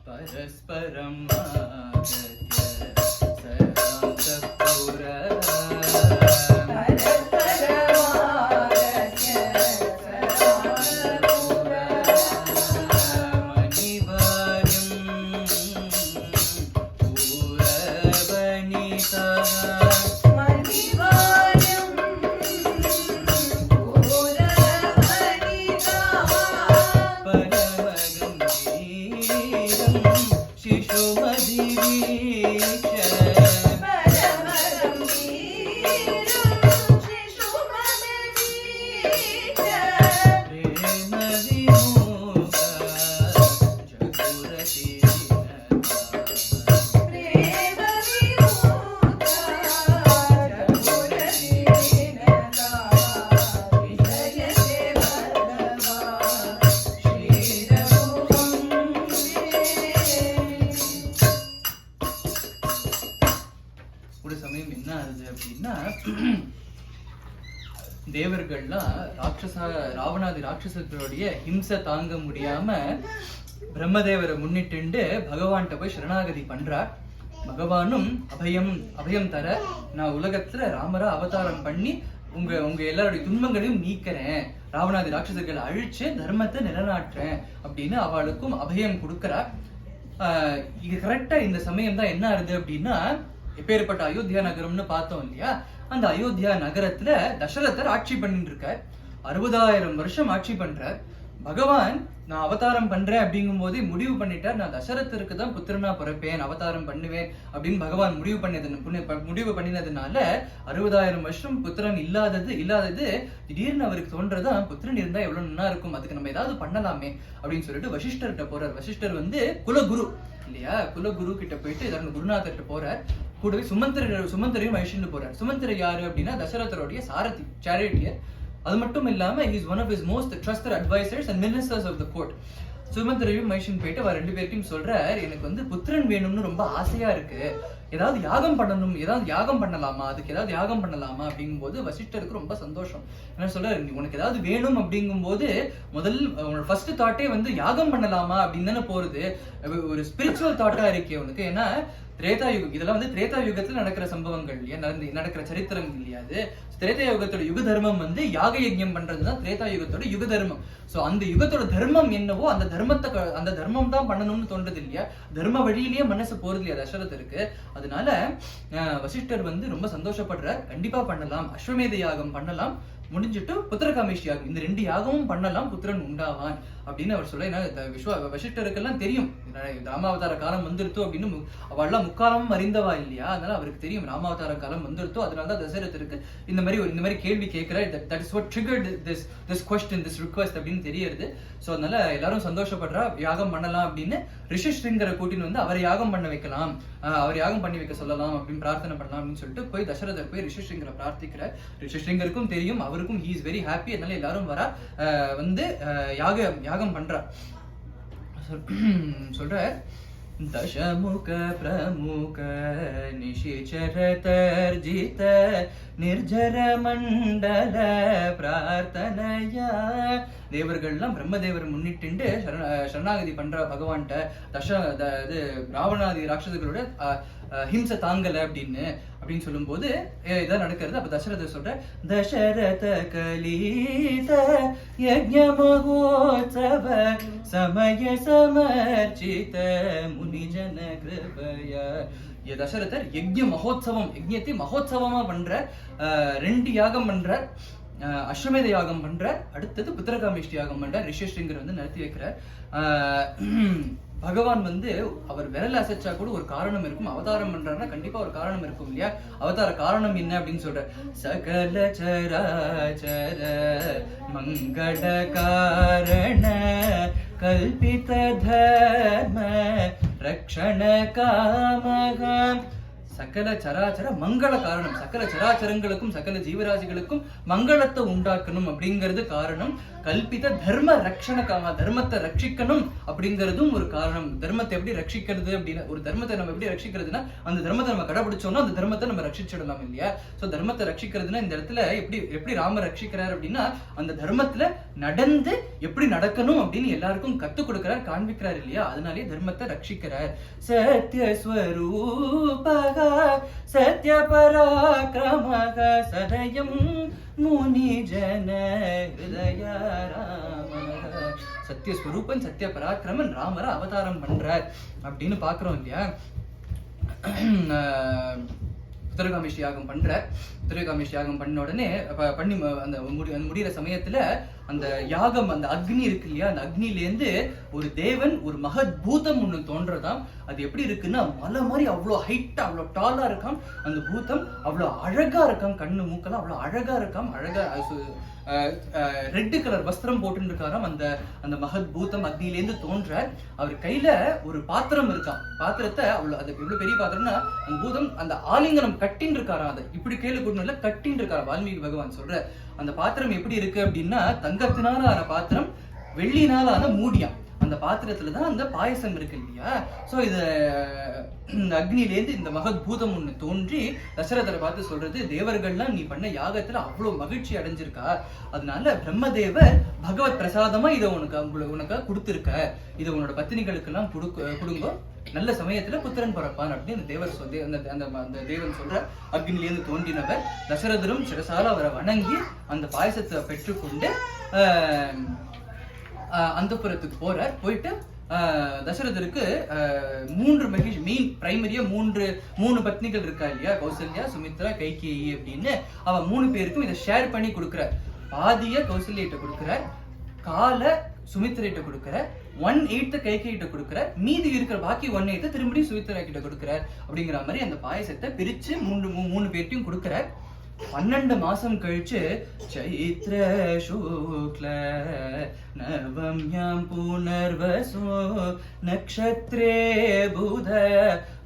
A: परस्परम् आगत्य ஒரு சமயம் என்ன ஆகுது அப்படின்னா, தேவர்கள்லாம் ராவணாதி ராட்சசர்களுடைய ஹிம்சை தாங்க முடியாம பிரம்மதேவரை முன்னிட்டு பகவான்கிட்ட போய் சரணாகதி பண்றார். பகவானும் அபயம் தர, நான் உலகத்துல ராமரா அவதாரம் பண்ணி உங்க எல்லாருடைய துன்பங்களையும் நீக்கிறேன், ராவணாதி ராட்சசர்களை அழிச்சு தர்மத்தை நிலநாட்டுறேன் அப்படின்னு அவளுக்கும் அபயம் கொடுக்கிறார். இது கரெக்டா இந்த சமயம் தான் என்ன ஆகுது அப்படின்னா, எப்பேற்பட்ட அயோத்தியா நகரம்னு பார்த்தோம் இல்லையா, அந்த அயோத்தியா நகரத்துல தசரதர் ஆட்சி பண்ணிட்டு இருக்கார். 60,000 வருஷம் ஆட்சி பண்றார். பகவான் நான் அவதாரம் பண்றேன் அப்படிங்கும் போதே முடிவு பண்ணிட்டார், நான் தசரதருக்கு தான் புத்திரனா பிறப்பேன், அவதாரம் பண்ணுவேன் அப்படின்னு பகவான் முடிவு பண்ணினதுனால 60,000 வருஷம் புத்திரன் இல்லாதது திடீர்னு அவருக்கு தோன்றதான், புத்திரன் இருந்தா எவ்வளவு நல்லா இருக்கும், அதுக்கு நம்ம ஏதாவது பண்ணலாமே அப்படின்னு சொல்லிட்டு வசிஷ்டர்கிட்ட போறார். வசிஷ்டர் வந்து குலகுரு இல்லையா, குலகுரு கிட்ட போயிட்டு குருநாதர்கிட்ட போறார். கூடவே சுமந்தரையும் அழிச்சுட்டு போறார். சுமந்தரை யாரு அப்படின்னா தசரதருடைய சாரதி, சேரியட்டியர். அது மட்டும் இல்லாம he is one of his most trusted advisors and ministers of the court. சுமந்தரையும் Mahishan போயிட்டு அவர் 2 பேர்ட்டையும் சொல்றார், எனக்கு வந்து புத்திரன் வேணும்னு ரொம்ப ஆசையா இருக்கு, ஏதாவது யாகம் பண்ணலாமா, அதுக்கு ஏதாவது யாகம் பண்ணலாமா அப்படிங்கும் போது வசிஷ்டருக்கு ரொம்ப சந்தோஷம். என்ன சொல்றாரு, உனக்கு ஏதாவது வேணும் அப்படிங்கும் போது உன்னோட ஃபர்ஸ்ட் தாட்டே வந்து யாகம் பண்ணலாமா அப்படின்னு தானே போறது, ஒரு ஸ்பிரிச்சுவல் தாட்டா இருக்கே உனக்கு. ஏன்னா திரேதாயுகம் இதெல்லாம் வந்து திரேதாயுகத்துல நடக்கிற சம்பவங்கள் இல்லையா, நடக்கிற சரித்திரம் இல்லையா. அது திரேதாயுகத்தோட யுக தர்மம் வந்து யாக யஜ்ஞம் பண்றதுதான் திரேதாயுகத்தோட யுக தர்மம். சோ அந்த யுகத்தோட தர்மம் என்னவோ அந்த தர்மம் தான் பண்ணணும்னு தோன்றது இல்லையா, தர்ம வழியிலேயே மனசு போறது இல்லையா தசரதருக்கு. அதனால வசிஷ்டர் வந்து ரொம்ப சந்தோஷப்படுறார், கண்டிப்பா பண்ணலாம், அஸ்வமேத யாகம் பண்ணலாம், முடிஞ்சிட்டு புத்திரகாமேஷ் யாகம், இந்த 2 யாகமும் பண்ணலாம், புத்திரன் உண்டாவான் அப்படின்னு அவர் சொல்ல. ஏன்னா வசிஷ்டருக்கெல்லாம் தெரியும் ராமாவதார காலம் வந்துருத்தோ அப்படின்னு, அவள்லாம் முக்காலமும் அறிந்தவா இல்லையா, அதனால அவருக்கு தெரியும் ராமாவதார காலம் வந்துருத்தோ. அதனாலதான் தசரதருக்கு இந்த மாதிரி கேள்வி கேட்கிறார். that is what triggered this question, this request அப்படின்னு தெரியுது. சோ அதனால எல்லாரும் சந்தோஷப்படுறா, யாகம் பண்ணலாம் அப்படின்னு ரிஷிஸ்ருங்கரை கூட்டின்னு வந்து அவரை யாகம் பண்ண வைக்கலாம், அவர் யாகம் பண்ணி வைக்க சொல்லலாம் அப்படின்னு பிரார்த்தனை பண்ணலாம் அப்படின்னு சொல்லிட்டு போய் தசரதர் போய் ரிஷிஸ்ருங்கரை பிரார்த்திக்கிறார். ரிஷிஸ்ருங்கருக்கும் தெரியும், அவருக்கும் he is very happy. அதனால எல்லாரும் வரா வந்து யாகம் பண்றா. சொல்ற दशमुख प्रमुख निशिचर तर्जित निर्जर मंडल प्रार्थनया. தேவர்கள்லாம் பிரம்மதேவர் முன்னிட்டு சரணாகதி பண்ற பகவான்கிட்ட ராவணாதி ராட்சசர்களோட ஹிம்சை தாங்கல அப்படின்னு சொல்லும் போது இதான் நடக்கிறது. அப்ப தசரதர் சொல்ற தசரத கலீத யஜ்ஞ மகோத்சவ சமய சமர்ச்சித முனிஜன கிருபயா. தசரதர் யஜ்ஞ மகோத்சவம், யஜ்ஞத்தை மகோத்சவமா பண்ற, 2 யாகம் பண்ற. அஸ்வமேத யாகம் பண்ற, அடுத்தது புத்திரகாமேஷ்டி யாகம் பண்ற, ரிஷியஸ்ரிங்கர் வந்து நடத்தி வைக்கிறார். பகவான் வந்து அவர் விரல் அசைச்சா கூட ஒரு காரணம் இருக்கும். அவதாரம் பண்றாருன்னா கண்டிப்பா ஒரு காரணம் இருக்கும் இல்லையா? அவதார காரணம் என்ன அப்படின்னு சொல்ற, சகல சராச்சர மங்கள காரண கல்பித தர்ம ரக்ஷண காமகம். சகல சராச்சர மங்கள காரணம், சகல சராச்சரங்களுக்கும் சகல ஜீவராசிகளுக்கும் மங்களத்தை உண்டாக்கணும் அப்படிங்கிறது காரணம். கல்பித தர்ம ரக்ஷண காம, தர்மத்தை ரட்சிக்கணும் அப்படிங்கிறதும் ஒரு காரணம். தர்மத்தை எப்படி ரட்சிக்கிறது அப்படின்னா, ஒரு தர்மத்தை நம்ம எப்படி ரட்சிக்கிறதுனா அந்த தர்மத்தை நம்ம கடைபிடிச்சோம்னா அந்த தர்மத்தை நம்ம ரட்சிச்சிடலாம் இல்லையா? சோ தர்மத்தை ரட்சிக்கிறதுனா இந்த இடத்துல எப்படி ராமர் ரட்சிக்கிறார் அப்படின்னா, அந்த தர்மத்துல நடந்து எப்படி நடக்கணும் அப்படின்னு எல்லாருக்கும் கத்துக் கொடுக்கிறார், காண்பிக்கிறார் இல்லையா? அதனாலே தர்மத்தை ரட்சிக்கிறார். சத்யஸ்வரூபக சத்ய பராக்கிரமக சதயம் முனி ஜன ஹிருதய ராமக. சத்யஸ்வரூபன் சத்ய பராக்கிரமன் ராமர அவதாரம் பண்றார் அப்படின்னு பாக்குறோம் இல்லையா? புத்திரகாமேஷ்டி யாகம் பண்ற, புத்திரகாமேஷ்டி யாகம் பண்ண உடனே பண்ணி அந்த முடிகிற சமயத்துல அந்த யாகம், அந்த அக்னி இருக்கு இல்லையா, அந்த அக்னிலேருந்து ஒரு தேவன், ஒரு மகத் பூதம் ஒண்ணு தோன்றதாம். அது எப்படி இருக்குன்னா மலை மாதிரி அவ்வளோ ஹைட்டா அவ்வளோ டாலா இருக்காம். அந்த பூதம் அவ்வளோ அழகா இருக்காம், கண்ணு மூக்கெல்லாம் அவ்வளோ அழகா இருக்காம். அழகா ரெட் கலர் வஸ்திரம் போட்டு இருக்காராம். அந்த மகத் பூதம் அக்னிலேருந்து தோன்ற. அவர் கையில ஒரு பாத்திரம் இருக்காம். பாத்திரத்தை அவ்வளவு, அது எவ்வளவு பெரிய பாத்திரம்னா அந்த பூதம் அந்த ஆலிங்கனம் கட்டின்னு இருக்காராம். அதை இப்படி கையில கூட்டணும்ல கட்டின்னு இருக்காராம். வால்மீகி பகவான் சொல்ற அந்த பாத்திரம் எப்படி இருக்கு அப்படின்னா, தங்கத்தினால ஆன பாத்திரம், வெள்ளினால ஆன மூடியம். அந்த பாத்திரத்துலதான் அந்த பாயசம் இருக்கு இல்லையா? சோ இது இந்த அக்னிலேருந்து இந்த மகத் பூதம் ஒண்ணு தோன்றி தசரதரை பார்த்து சொல்றது, தேவர்கள்லாம் நீ பண்ண யாகத்துல அவ்வளவு மகிழ்ச்சி அடைஞ்சிருக்கா, அதனால பிரம்மதேவர் பகவத் பிரசாதமா இதை உனக்கு கொடுத்திருக்க, இதை உன்னோட பத்தினிகளுக்கு எல்லாம் கொடுங்க, நல்ல சமயத்துல புத்திரன் பிறப்பான் அப்படின்னு அந்த தேவர் அந்த தேவன் சொல்ற. அக்னிலேருந்து தோன்றினவர் தசரதரும் சிரசால அவரை வணங்கி அந்த பாயசத்தை பெற்றுக்கொண்டு அந்தப்புறத்துக்கு போறார். போயிட்டு தசரதருக்கு மெயின் பிரைமரியா மூணு பத்னிகள் இருக்கா இல்லையா, கௌசல்யா, சுமித்ரா, கைகேயி அப்படின்னு. அவ 3 பேருக்கும் இதை ஷேர் பண்ணி கொடுக்கிறார். பாதிய கௌசல்யிட்ட கொடுக்கிறார், கால சுமித்ரைட்ட கொடுக்கிறார், 1/8 கைகேயிட்ட கொடுக்கிறார், மீதி இருக்கிற பாக்கி 1/8 திரும்பி சுமித்ரா கிட்ட கொடுக்கிறார். அப்படிங்கிற மாதிரி அந்த பாயசத்தை பிரிச்சு 3 பேர்ட்டையும் கொடுக்கிறார். 12 மாசம் கழிச்சு சைத்ர சுக்ல நவம்யாம் புனர்வசோ நக்ஷத்ரே புத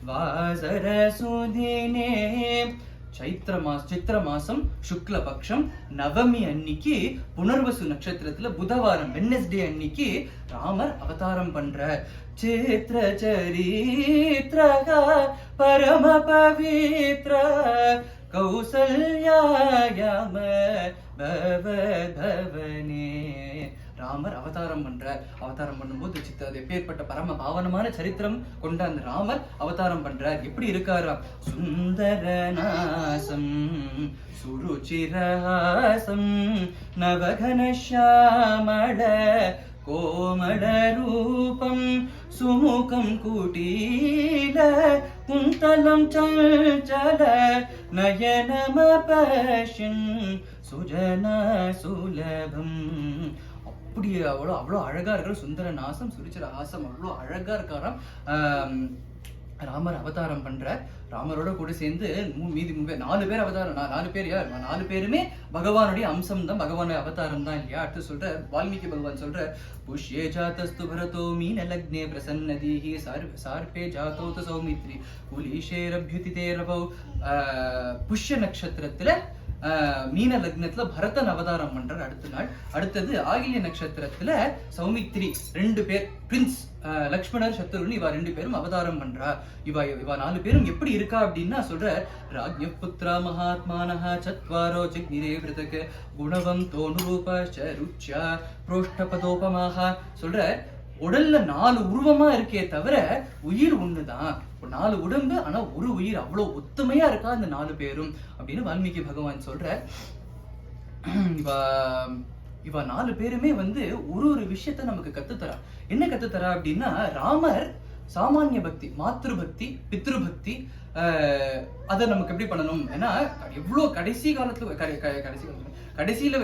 A: வாசர சுதினே. சித்திர மாசம் சுக்ல பக்ஷம் நவமி அன்னைக்கு புனர்வசு நட்சத்திரத்துல புதவாரம் வெட்னஸ்டே அன்னைக்கு ராமர் அவதாரம் பண்ற. சித்திர சரித்ரக பரம பவித்ர கௌசல்யாயாம பவதவனே. ராமர் அவதாரம் பண்றார். அவதாரம் பண்ணும்போது எப்பேற்பட்ட பரம பாவனமான சரித்திரம் கொண்ட அந்த ராமர் அவதாரம் பண்றார். எப்படி இருக்காராம்? சுந்தரநாசம் சுருச்சிரஹாசம் நவகனஷாமள கோமள ரூபம் சுமுகம் குடீல குந்தலம் சஞ்சல நயனமபஷன் சுஜன சுலபம். அப்படி அவ்வளோ அழகா இருக்கிற சுந்தர நாசம் சுரிச்சிர ஹாசம் அவ்வளோ அழகா இருக்காராம். ராமர் அவதாரம் பண்ற. ராமரோட கூட சேர்ந்து மீதி 4 பேர் அவதாரம். 4 பேர் யார்? 4 பேருமே பகவானுடைய அம்சம் தான், பகவானுடைய அவதாரம் தான் இல்லையா? அடுத்து சொல்ற வால்மீகி பகவான் சொல்ற, புஷ்யே ஜாதஸ்து பரதோ மீன லக்னே பிரசன்னதீஹி சார்பே ஜாதோத சௌமித்ரி குலீஷேரப்யுதிதே ரபௌ. புஷ்ய நட்சத்திரத்துல மீன லக்னத்துல பரதன் அவதாரம் பண்றார் அடுத்த நாள். அடுத்தது ஆகில்ய நட்சத்திரத்துல சௌமித்ரி 2 பேர் பிரின்ஸ், லக்ஷ்மணர் சத்ருன்னு இவா 2 பேரும் அவதாரம் பண்றா. இவா 4 பேரும் எப்படி இருக்கா அப்படின்னா சொல்ற, ராஜ்ய புத்ரா மகாத்மானஹ சத்வாரோ ஜக்னிரே விருதக குணவம் தோனுரூப ருச்யா புரோஷ்டபதோபமாக. சொல்ற உடல்ல 4 உருவமா இருக்கே தவிர உயிர் ஒண்ணுதான். 4 உடம்பு, ஆனா ஒரு உயிர். அவ்வளவு ஒத்துமையா இருக்கா அந்த 4 பேரும் அப்படின்னு வால்மீகி பகவான் சொல்ற. இவ 4 பேருமே ஒரு விஷயத்த நமக்கு கத்துத்தரா. என்ன கத்துத்தரா அப்படின்னா, ராமர் சாமானிய பக்தி, மாத்ரு பக்தி, பித்ரு பக்தி, அதை நமக்கு எப்படி பண்ணணும்? ஏன்னா எவ்வளவு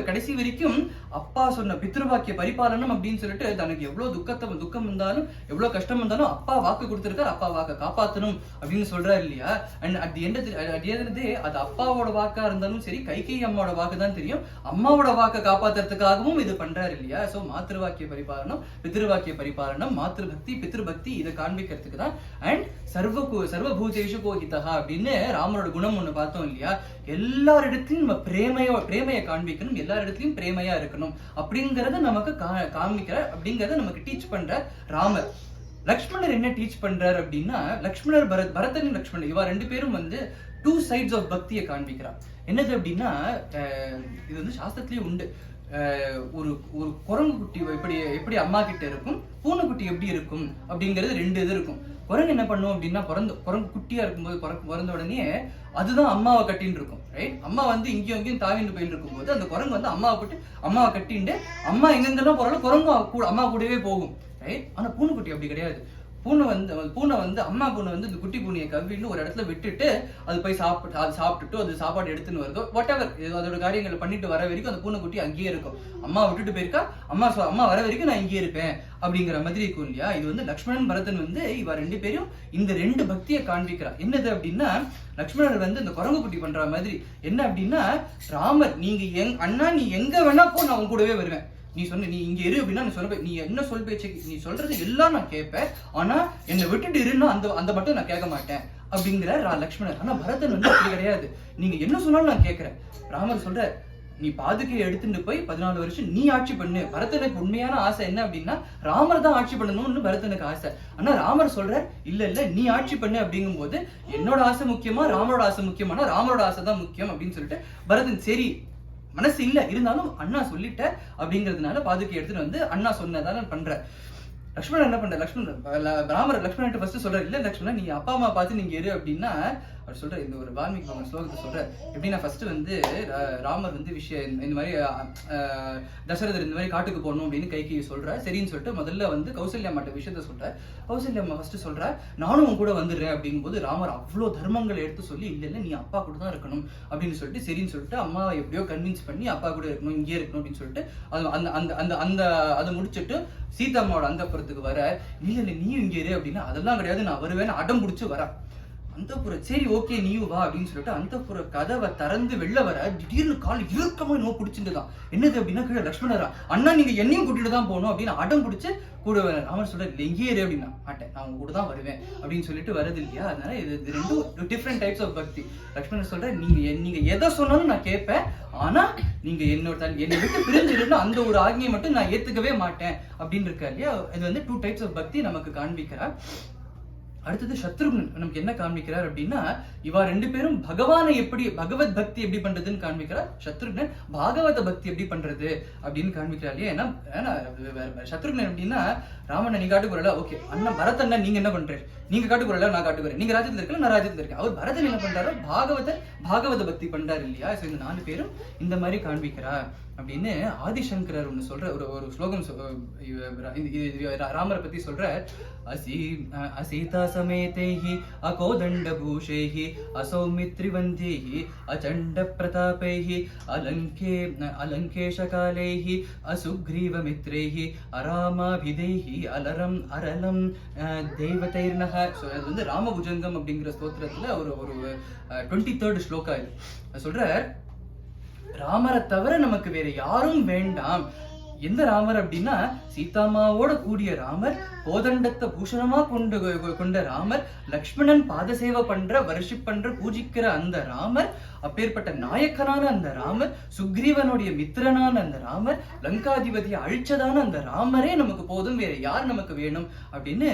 A: கடைசி வரைக்கும் அப்பா சொன்ன பித்ருவாக்கிய பரிபாலனம் அப்படின்னு சொல்லிட்டு தனக்கு எவ்வளவு துக்கம் இருந்தாலும் எவ்வளவு கஷ்டம் இருந்தாலும் அப்பா வாக்கு கொடுத்திருக்காரு, அப்பா வாக்கை காப்பாத்தணும் அப்படின்னு சொல்றாரு இல்லையா? அண்ட் அட் தி எண்ட் அது அப்பாவோட வாக்கா இருந்தாலும் சரி, கைகேயி அம்மாவோட வாக்கு தான் தெரியும், அம்மாவோட வாக்கை காப்பாத்துறதுக்காகவும் இது பண்றாரு இல்லையா? சோ மாத்திருவாக்கிய பரிபாலனம், பித்ருவாக்கிய பரிபாலனம், மாத்திரு பக்தி, பித்ரு பக்தி, இதை காண்பிக்கிறதுக்கு தான். அண்ட் சர்வபூதேஷு கோஹிதஹா அப்படின்னு ராமரோட குணம் ஒண்ணு பார்த்தோம் இல்லையா? எல்லாரிடத்திலும் நம்ம பிரேமையை காண்பிக்கணும், எல்லாரிடத்திலும் பிரேமையா இருக்கணும் அப்படிங்கறத நமக்கு காமிக்கிற, அப்படிங்கறத நமக்கு டீச் பண்ற ராமர். லக்ஷ்மணர் என்ன டீச் பண்றாரு அப்படின்னா, லக்ஷ்மணர் பரதன் லக்ஷ்மணர் இவா ரெண்டு பேரும் வந்து டூ சைட்ஸ் ஆஃப் பக்தியை காண்பிக்கிறார். என்னது அப்படின்னா, இது வந்து சாஸ்திரத்திலேயே உண்டு. ஒரு ஒரு குரங்கு குட்டி எப்படி அம்மா கிட்ட இருக்கும், பூனைக்குட்டி எப்படி இருக்கும் அப்படிங்கிறது ரெண்டு இது இருக்கும். குரங்கு என்ன பண்ணும் அப்படின்னா, குரங்கு குட்டியா இருக்கும்போது பிறந்த உடனே அதுதான் அம்மாவை கட்டின்னு இருக்கும், ரைட்? அம்மா வந்து இங்கேயும் தாவின்னு போயிட்டு இருக்கும்போது அந்த குரங்கு வந்து அம்மாவை கட்டிட்டு அம்மா எங்கெங்கெல்லாம் போறாலும் குரங்கு அம்மா கூடவே போகும், ரைட்? ஆனா பூனைக்குட்டி அப்படி கிடையாது. பூனை வந்து அம்மா பூனை வந்து இந்த குட்டி பூனையை கவ்வின்னு ஒரு இடத்துல விட்டுட்டு அது போய் சாப்பிட்டுட்டு அது சாப்பாடு எடுத்துன்னு வருதோ வாட் எவர் அதோட காரியங்களை பண்ணிட்டு வர வரைக்கும் அந்த பூனைக்குட்டி அங்கேயே இருக்கும். அம்மா விட்டுட்டு போயிருக்கா, அம்மா வர வரைக்கும் நான் இங்கே இருப்பேன் அப்படிங்கிற மாதிரி இருக்கும் இல்லையா? இது வந்து லக்ஷ்மணன் பரதன் வந்து இவ ரெண்டு பேரும் இந்த ரெண்டு பக்தியை காண்பிக்கிறா. என்னது அப்படின்னா, லக்ஷ்மணர் வந்து இந்த குரங்கு குட்டி பண்ற மாதிரி. என்ன அப்படின்னா, ராமர் நீங்க அண்ணா நீ எங்க வேணா போ, நான் உன் கூடவே வருவேன். நீ இங்க இரு அப்படின்னா நீ என்ன சொல் பேச்சு, நீ சொல்றது எல்லாம் நான் கேட்பேன், ஆனா என்னை விட்டுட்டு இருன்னா அந்த மட்டும் நான் கேட்க மாட்டேன் அப்படிங்கிற லக்ஷ்மணர். ஆனா பரதன் வந்து அப்படி கிடையாது. நீங்க என்ன சொன்னாலும் நான் கேட்கிறேன். ராமர் சொல்ற, நீ பாதுகையை எடுத்துட்டு போய் 14 வருஷம் நீ ஆட்சி பண்ணு. பரதனுக்கு உண்மையான ஆசை என்ன அப்படின்னா, ராமர் தான் ஆட்சி பண்ணணும்னு பரதனுக்கு ஆசை. ஆனா ராமர் சொல்ற, இல்ல நீ ஆட்சி பண்ணு அப்படிங்கும் போது என்னோட ஆசை முக்கியமா ராமரோட ஆசை முக்கியமானா ராமரோட ஆசை தான் முக்கியம் அப்படின்னு சொல்லிட்டு பரதன் சரி மனசு இல்ல இருந்தாலும் அண்ணா சொல்லிட்ட அப்படிங்கிறதுனால பாதுகை எடுத்துட்டு வந்து அண்ணா சொன்னதால பண்ற. லக்ஷ்மணன் என்ன பண்ற, ராமர் லக்ஷ்மணன் ஃபர்ஸ்ட் சொல்ற, இல்ல லக்ஷ்மணன் நீ அப்பா அம்மா பார்த்து நீங்க இரு அப்படின்னா அவர் சொல்ற. இந்த ஒரு வால்மீகி ஸ்லோகத்தை சொல்ற எப்படின்னா, ஃபர்ஸ்ட் வந்து ராமர் வந்து இந்த மாதிரி தசரதர் இந்த மாதிரி காட்டுக்கு போகணும் அப்படின்னு கைகேயி சொல்ற. சரின்னு சொல்லிட்டு முதல்ல வந்து கௌசல்யா மாட்ட விஷயத்த சொல்ற. கௌசல்யா அம்மா ஃபர்ஸ்ட் சொல்ற, நானும் உன் கூட வந்துடுறேன் அப்படிங்கும்போது ராமர் அவ்வளோ தர்மங்களை எடுத்து சொல்லி, இல்ல நீ அப்பா கூட தான் இருக்கணும் அப்படின்னு சொல்லிட்டு சரின்னு சொல்லிட்டு அம்மாவை எப்படியோ கன்வின்ஸ் பண்ணி அப்பா கூட இருக்கணும், இங்கே இருக்கணும் அப்படின்னு சொல்லிட்டு அதை முடிச்சுட்டு சீதா அம்மாவோட அந்தப்புறத்துக்கு வர. இல்ல நீயும் இங்கே இரு அப்படின்னா, அதெல்லாம் கிடையாது நான் வருவேன்னு அடம் பிடிச்சு வர. அந்தப்புறம் சரி ஓகே நீயும் வா அப்படின்னு சொல்லிட்டு அந்தப்புற கதவை திறந்து வெளில வர. திடீர்னு கால் இறுக்கமா நோ பிடிச்சிட்டுதான். என்னது அப்படின்னா, கீழே லக்ஷ்மணரா, அண்ணா நீங்க என்னையும் கூட்டிட்டு தான் போகணும் அப்படின்னு அடம் பிடிச்சு கூட ராமர் சொல்ற, எங்கே இரு அப்படின்னா, மாட்டேன் நான் உங்க கூட தான் வருவேன் அப்படின்னு சொல்லிட்டு வருது இல்லையா? அதனால இது ரெண்டும் டிஃப்ரெண்ட் டைப்ஸ் ஆஃப் பக்தி. லக்ஷ்மணர் சொல்ற, நீங்க எதை சொன்னாலும் நான் கேட்பேன், ஆனா நீங்க என்னை விட்டு பிரிஞ்சிருந்தா அந்த ஒரு ஆக்ஞையை மட்டும் நான் ஏத்துக்கவே மாட்டேன் அப்படின்னு இருக்கா இல்லையா? இது வந்து 2 டைப்ஸ் ஆஃப் பக்தி நமக்கு காண்பிக்கிறா. அடுத்தது சத்ருக்னன் நமக்கு என்ன காண்பிக்கிறார் அப்படின்னா, இவா ரெண்டு பேரும் பகவத் பக்தி எப்படி பண்றதுன்னு காண்பிக்கிறார். சத்ருக்னன் பாகவத பக்தி எப்படி பண்றது அப்படின்னு காண்பிக்கிறார் இல்லையா? ஏன்னா சத்ருக்னன் அப்படின்னா, ராமனை நீ காட்டுக்கு வரல, ஓகே அண்ணா பரதண்ணா நீங்க என்ன பண்றீங்க, நீங்க காட்டுக்கு வரல நான் காட்டுக்கு வரேன், நீங்க ராஜ்யத்துல இருக்கல நான் ராஜ்யத்துல இருக்கேன். அவர் பரதன் என்ன பண்றாரு, பாகவத பக்தி பண்றாரு இல்லையா? சோ இந்த 4 பேரும் இந்த மாதிரி காண்பிக்கிறா அப்படின்னு ஆதிசங்கரர் ஒண்ணு சொல்ற ஒரு ஸ்லோகம் ராமரை பத்தி சொல்ற. அசீதா சமேதைஹி அகோதண்ட பூஷைஹி அசௌமித்ரிவந்திஹி அச்சண்ட பிரதாபைஹி அலங்கேஷ காலைஹி அசுக்ரீவ மித்ரைஹி அராமாபிதைஹி அலரம் அரலம் தெய்வதைர்னஹ. ஸோ அது வந்து ராமபுஜங்கம் அப்படிங்கிற ஸ்தோத்திரத்துல ஒரு 23rd ஸ்லோகா இது சொல்ற. ராமரை தவிர நமக்கு வேற யாரும் வேண்டாம். எந்த ராமர் அப்படின்னா, சீதாமாவோட கூடிய ராமர், கோதண்டத்தை பூஷணமா கொண்ட ராமர், லக்ஷ்மணன் பாதசேவை பண்ற வர்ஷிப் பண்ற பூஜிக்கிற அந்த ராமர், அப்பேற்பட்ட நாயக்கனான அந்த ராமர், சுக்ரீவனுடைய மித்திரனான அந்த ராமர், லங்காதிபதியை அழிச்சதான அந்த ராமரே நமக்கு போதும், வேற யார் நமக்கு வேணும் அப்படின்னு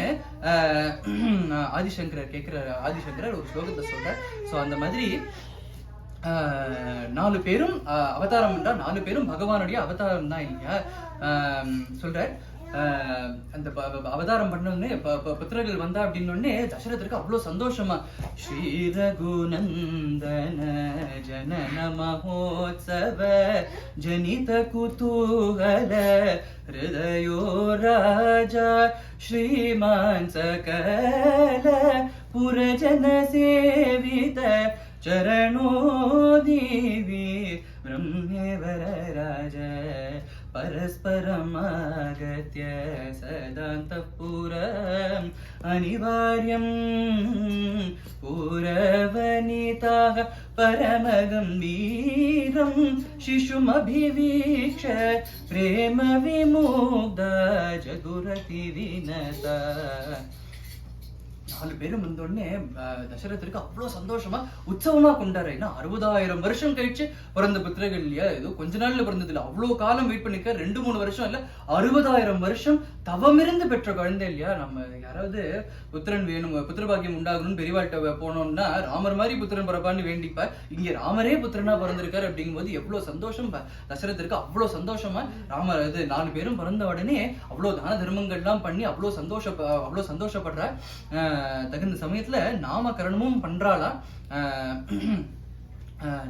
A: ஆதிசங்கரர் ஒரு ஸ்லோகத்தை சொல்ற. சோ அந்த மாதிரி 4 பேரும் அவதாரம் பண்றா. 4 பேரும் பகவானுடைய அவதாரம் தான் இல்லையா? சொல்ற அந்த அவதாரம் பண்ணோடனே புத்திரர்கள் வந்தா அப்படின்னே தசரதற்கு அவ்வளவு சந்தோஷமா. ஸ்ரீ ரகுநந்தன ஜனன மகோத்சவ ஜனித குதூகல ஹிருதயோ ராஜா ஸ்ரீமான் சகல पुरजन सेवित चरणो देवी ब्रह्मेवरराज परस्परमागत्य सदान्तःपुरम् अनिवार्यं पुरवनिताः परमगम्भीरं शिशुमभिवीक्ष्य प्रेम विमुग्धा जगुरतिविनता. 4 பேரும் வந்த உடனே தசரதருக்கு அவ்வளோ சந்தோஷமா உற்சவமா கொண்டாரு. ஏன்னா 60,000 வருஷம் கழிச்சு பிறந்த புத்திரர்கள் இல்லையா, ஏதோ கொஞ்ச நாள்ல பிறந்தது இல்லை, அவ்வளோ காலம் வெயிட் பண்ணிக்க, 2-3 வருஷம் இல்ல 60,000 வருஷம் தவமிருந்து பெற்ற குழந்தை இல்லையா. நம்ம யாராவது புத்திரன் வேணும், புத்திரபாகியம் உண்டாகணும்னு பெரியவாழ்கிட்ட போனோம்னா ராமர் மாதிரி புத்திரன் பிறப்பான்னு வேண்டிப்பா. இங்க ராமரே புத்திரனா பிறந்திருக்காரு அப்படிங்கும்போது எவ்வளவு சந்தோஷம் தசரதருக்கு. அவ்வளோ சந்தோஷமா ராமர் 4 பேரும் பிறந்த உடனே அவ்வளோ தான தர்மங்கள்லாம் பண்ணி அவ்வளோ சந்தோஷப்படுற. தகுந்த சமயத்துல நாமகரணமும் பண்றாளா.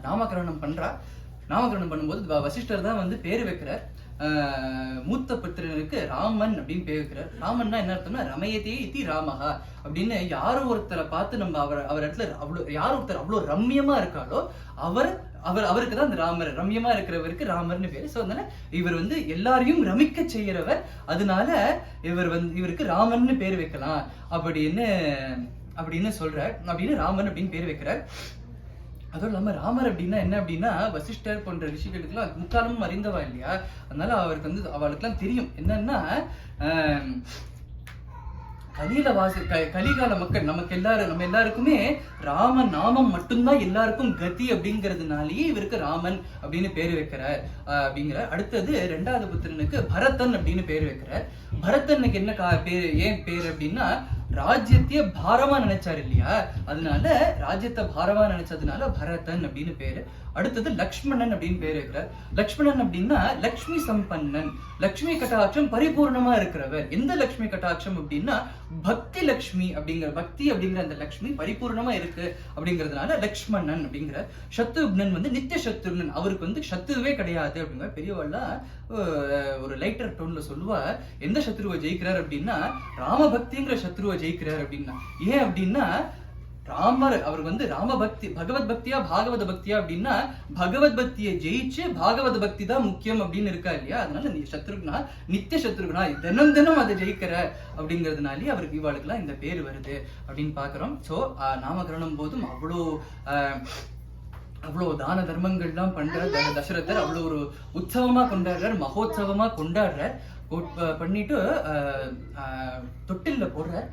A: நாமகரணம் பண்ணும்போது வசிஷ்டர் தான் வந்து பேரு வைக்கிறார். மூத்த புத்திரனுக்கு ராமன் அப்படின்னு பேர் வைக்கிறார். ராமன்னா என்ன அர்த்தம்னா ரமயதே இதி ராமஹா அப்படின்னு. யாரோ ஒருத்தரை பார்த்து நம்ம அவர் இடத்துல யார் ஒருத்தர் அவ்வளோ ரம்யமா இருக்காளோ அவருக்கு தான் அந்த ராமர், ரம்யமா இருக்கிறவருக்கு ராமர்னு பேரு. ஸோ அதனால இவர் வந்து எல்லாரையும் ரமிக்க செய்யறவர், அதனால இவருக்கு ராமன்னு பேர் வைக்கலாம் அப்படின்னு சொல்றார். அப்படின்னு ராமன் அப்படின்னு பேர் வைக்கிறார். அதுவும் இல்லாம ராமர் அப்படின்னா என்ன அப்படின்னா வசிஷ்டர் போன்ற ரிஷிகளுக்குலாம் முக்காலமும் அறிந்தவா இல்லையா. அதனால அவருக்கு வந்து அவளுக்குலாம் தெரியும் என்னன்னா கலிகால மக்கள் நம்ம எல்லாருக்குமே ராம நாமம் மட்டும்தான் எல்லாருக்கும் கதி அப்படிங்கிறதுனாலயே இவருக்கு ராமன் அப்படின்னு பேரு வைக்கிறார் அப்படிங்கிற. அடுத்தது 2வது புத்திரனுக்கு பரதன் அப்படின்னு பேரு வைக்கிறார். பரதனுக்கு என்ன பேரு, ஏன் பேரு அப்படின்னா ராஜ்யத்தையே பாரமா நினைச்சாரு இல்லையா, அதனால ராஜ்யத்தை பாரமா நினைச்சதுனால பரதன் அப்படின்னு பேரு. அடுத்தது லக்ஷ்மணன் அப்படின்னு பேர் இருக்கிறார். லக்ஷ்மணன் அப்படின்னா லக்ஷ்மி சம்பன்னன், லக்ஷ்மி கட்டாட்சம் பரிபூர்ணமா இருக்கிறவர். எந்த லக்ஷ்மி கட்டாட்சம் அப்படின்னா பக்தி லக்ஷ்மி பக்தி அப்படிங்கிற அந்த லக்ஷ்மி பரிபூர்ணமா இருக்கு அப்படிங்கிறதுனால லக்ஷ்மணன் அப்படிங்கிற. சத்ருக்னன் வந்து நித்திய சத்ருக்னன், அவருக்கு வந்து சத்ருவே கிடையாது அப்படிங்கிற. பெரியவாள்லாம் ஒரு லைட்டர் டோன்ல சொல்லுவா எந்த சத்ருவை ஜெயிக்கிறார் அப்படின்னா ராமபக்திங்கிற சத்ருவை ஜெயிக்கிறார் அப்படின்னா. ஏன் அப்படின்னா ராமர் அவர் வந்து ராம பக்தி பகவத் பக்தியா பாகவத பக்தியா அப்படின்னா பகவத் பக்தியை ஜெயிச்சு பாகவத பக்தி தான் முக்கியம் அப்படின்னு இருக்கா இல்லையா. அதனால நீ சத்ருக்னா நித்திய சத்ருக்னா தினம் அதை ஜெயிக்கிற அப்படிங்கிறதுனாலே அவருக்கு இவாளுக்குலாம் இந்த பேர் வருது அப்படின்னு பாக்குறோம். ஸோ நாமகரணம் போதும் அவ்வளோ தான தர்மங்கள்லாம் பண்றார் தசரதர். அவ்வளோ ஒரு உற்சவமா கொண்டாடுறார், மகோத்சவமா கொண்டாடுறார். பண்ணிட்டு தொட்டில்ல போடுறார்.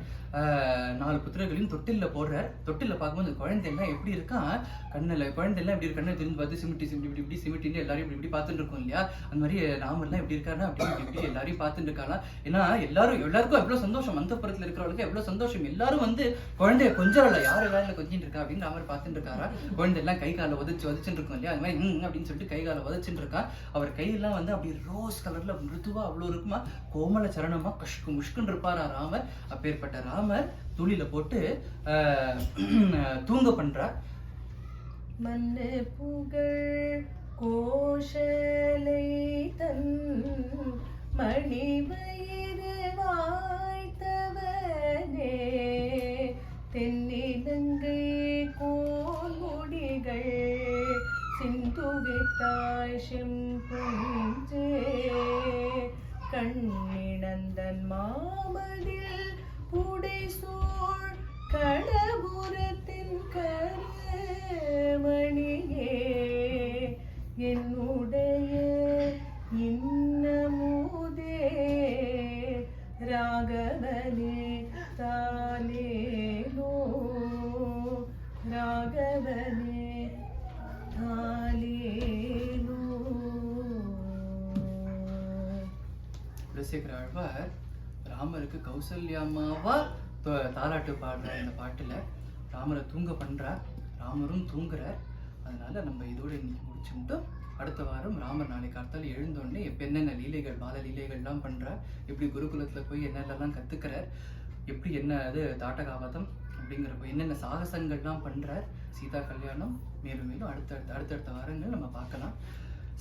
A: 4 புத்திரர்களையும் தொட்டில்ல போடுறார். தொட்டில்ல பார்க்கும்போது குழந்தை எல்லாம் எப்படி இருக்கான், குழந்தை எல்லாம் எப்படி கண்ணை திரும்பி பார்த்து இப்படி சிமிட்டின்னு எல்லாரும் இப்படி பார்த்துட்டு இருக்கோம் இல்லையா. அந்த மாதிரி ராமர்லாம் எப்படி இருக்காருன்னா அப்படி எல்லாரையும் பார்த்துட்டு இருக்கலாம். ஏன்னா எல்லாருக்கும் எவ்வளவு சந்தோஷம், அந்தப்புறத்துல இருக்கிறவங்களுக்கு எவ்வளவு சந்தோஷம். எல்லாரும் வந்து குழந்தைய கொஞ்சம் யாரு வேலை கொஞ்சிட்டு இருக்கா அப்படின்னு ராமர் பார்த்துட்டு இருக்காரா. குழந்தை எல்லாம் கை காலை வதச்சுட்டு இருக்கோம் இல்லையா, அது மாதிரி அப்படின்னு சொல்லிட்டு கை காலை வதச்சுட்டு இருக்கான். அவர் கையெல்லாம் வந்து அப்படி ரோஸ் கலர்ல மிருதுவா அவ்வளவு இருக்குமா, கோமல சரணமா கஷ்கு முஷ்குன்னு இருப்பாரா ராமர். அப்பேற்பட்ட ராமர் துளியில போட்டு தூங்க பண்றார்.
B: மன்னு புகழ் கோஷலை தன் மணிவயிறு வாய்த்தவனே தென்னிலங்கை கோன்முடிகள் சிந்துகைத்தாய் செம்புஞ்சே கண்ணிணந்தன் மாமதில் புடைசூழ் கடபுரத்தின் கரமணியே என்னுடைய இன்னமுதே ராகவனே தாலேலோ ராகவனே தாலேலோ.
A: குலசேகர ஆழ்வார் ராமருக்கு கௌசல்யாமாவா தாலாட்டு பாடுற இந்த பாட்டுல ராமரை தூங்க பண்றார், ராமரும் தூங்குறார். அதனால நம்ம இதோட இன்னைக்கு முடிச்சுட்டு அடுத்த வாரம் ராமர் நாளைக்கு காத்தால எழுந்தோடனே இப்ப என்னென்ன லீலைகள் பால லீலைகள்லாம் பண்றார், எப்படி குருகுலத்துல போய் என்னென்னலாம் கத்துக்கிறார், எப்படி என்ன அது தாட்டகாவதம் அப்படிங்கிறப்ப என்னென்ன சாகசங்கள்லாம் பண்றார், சீதா கல்யாணம் மேலும் அடுத்தடுத்த வாரங்கள் நம்ம பார்க்கலாம்.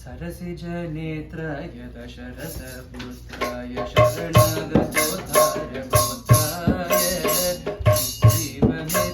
A: सरसिज नेत्राय दशरथ पुत्राय शरणागतोद्धार पुत्राय जीवने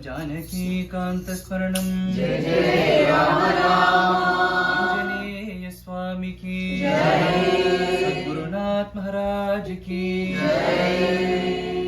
A: जानकीकान्तस्मरणं
C: जय जय राम राम।
A: आंजनेय स्वामी की
C: जय।
A: सद्गुरुनाथ महाराज की
C: जय।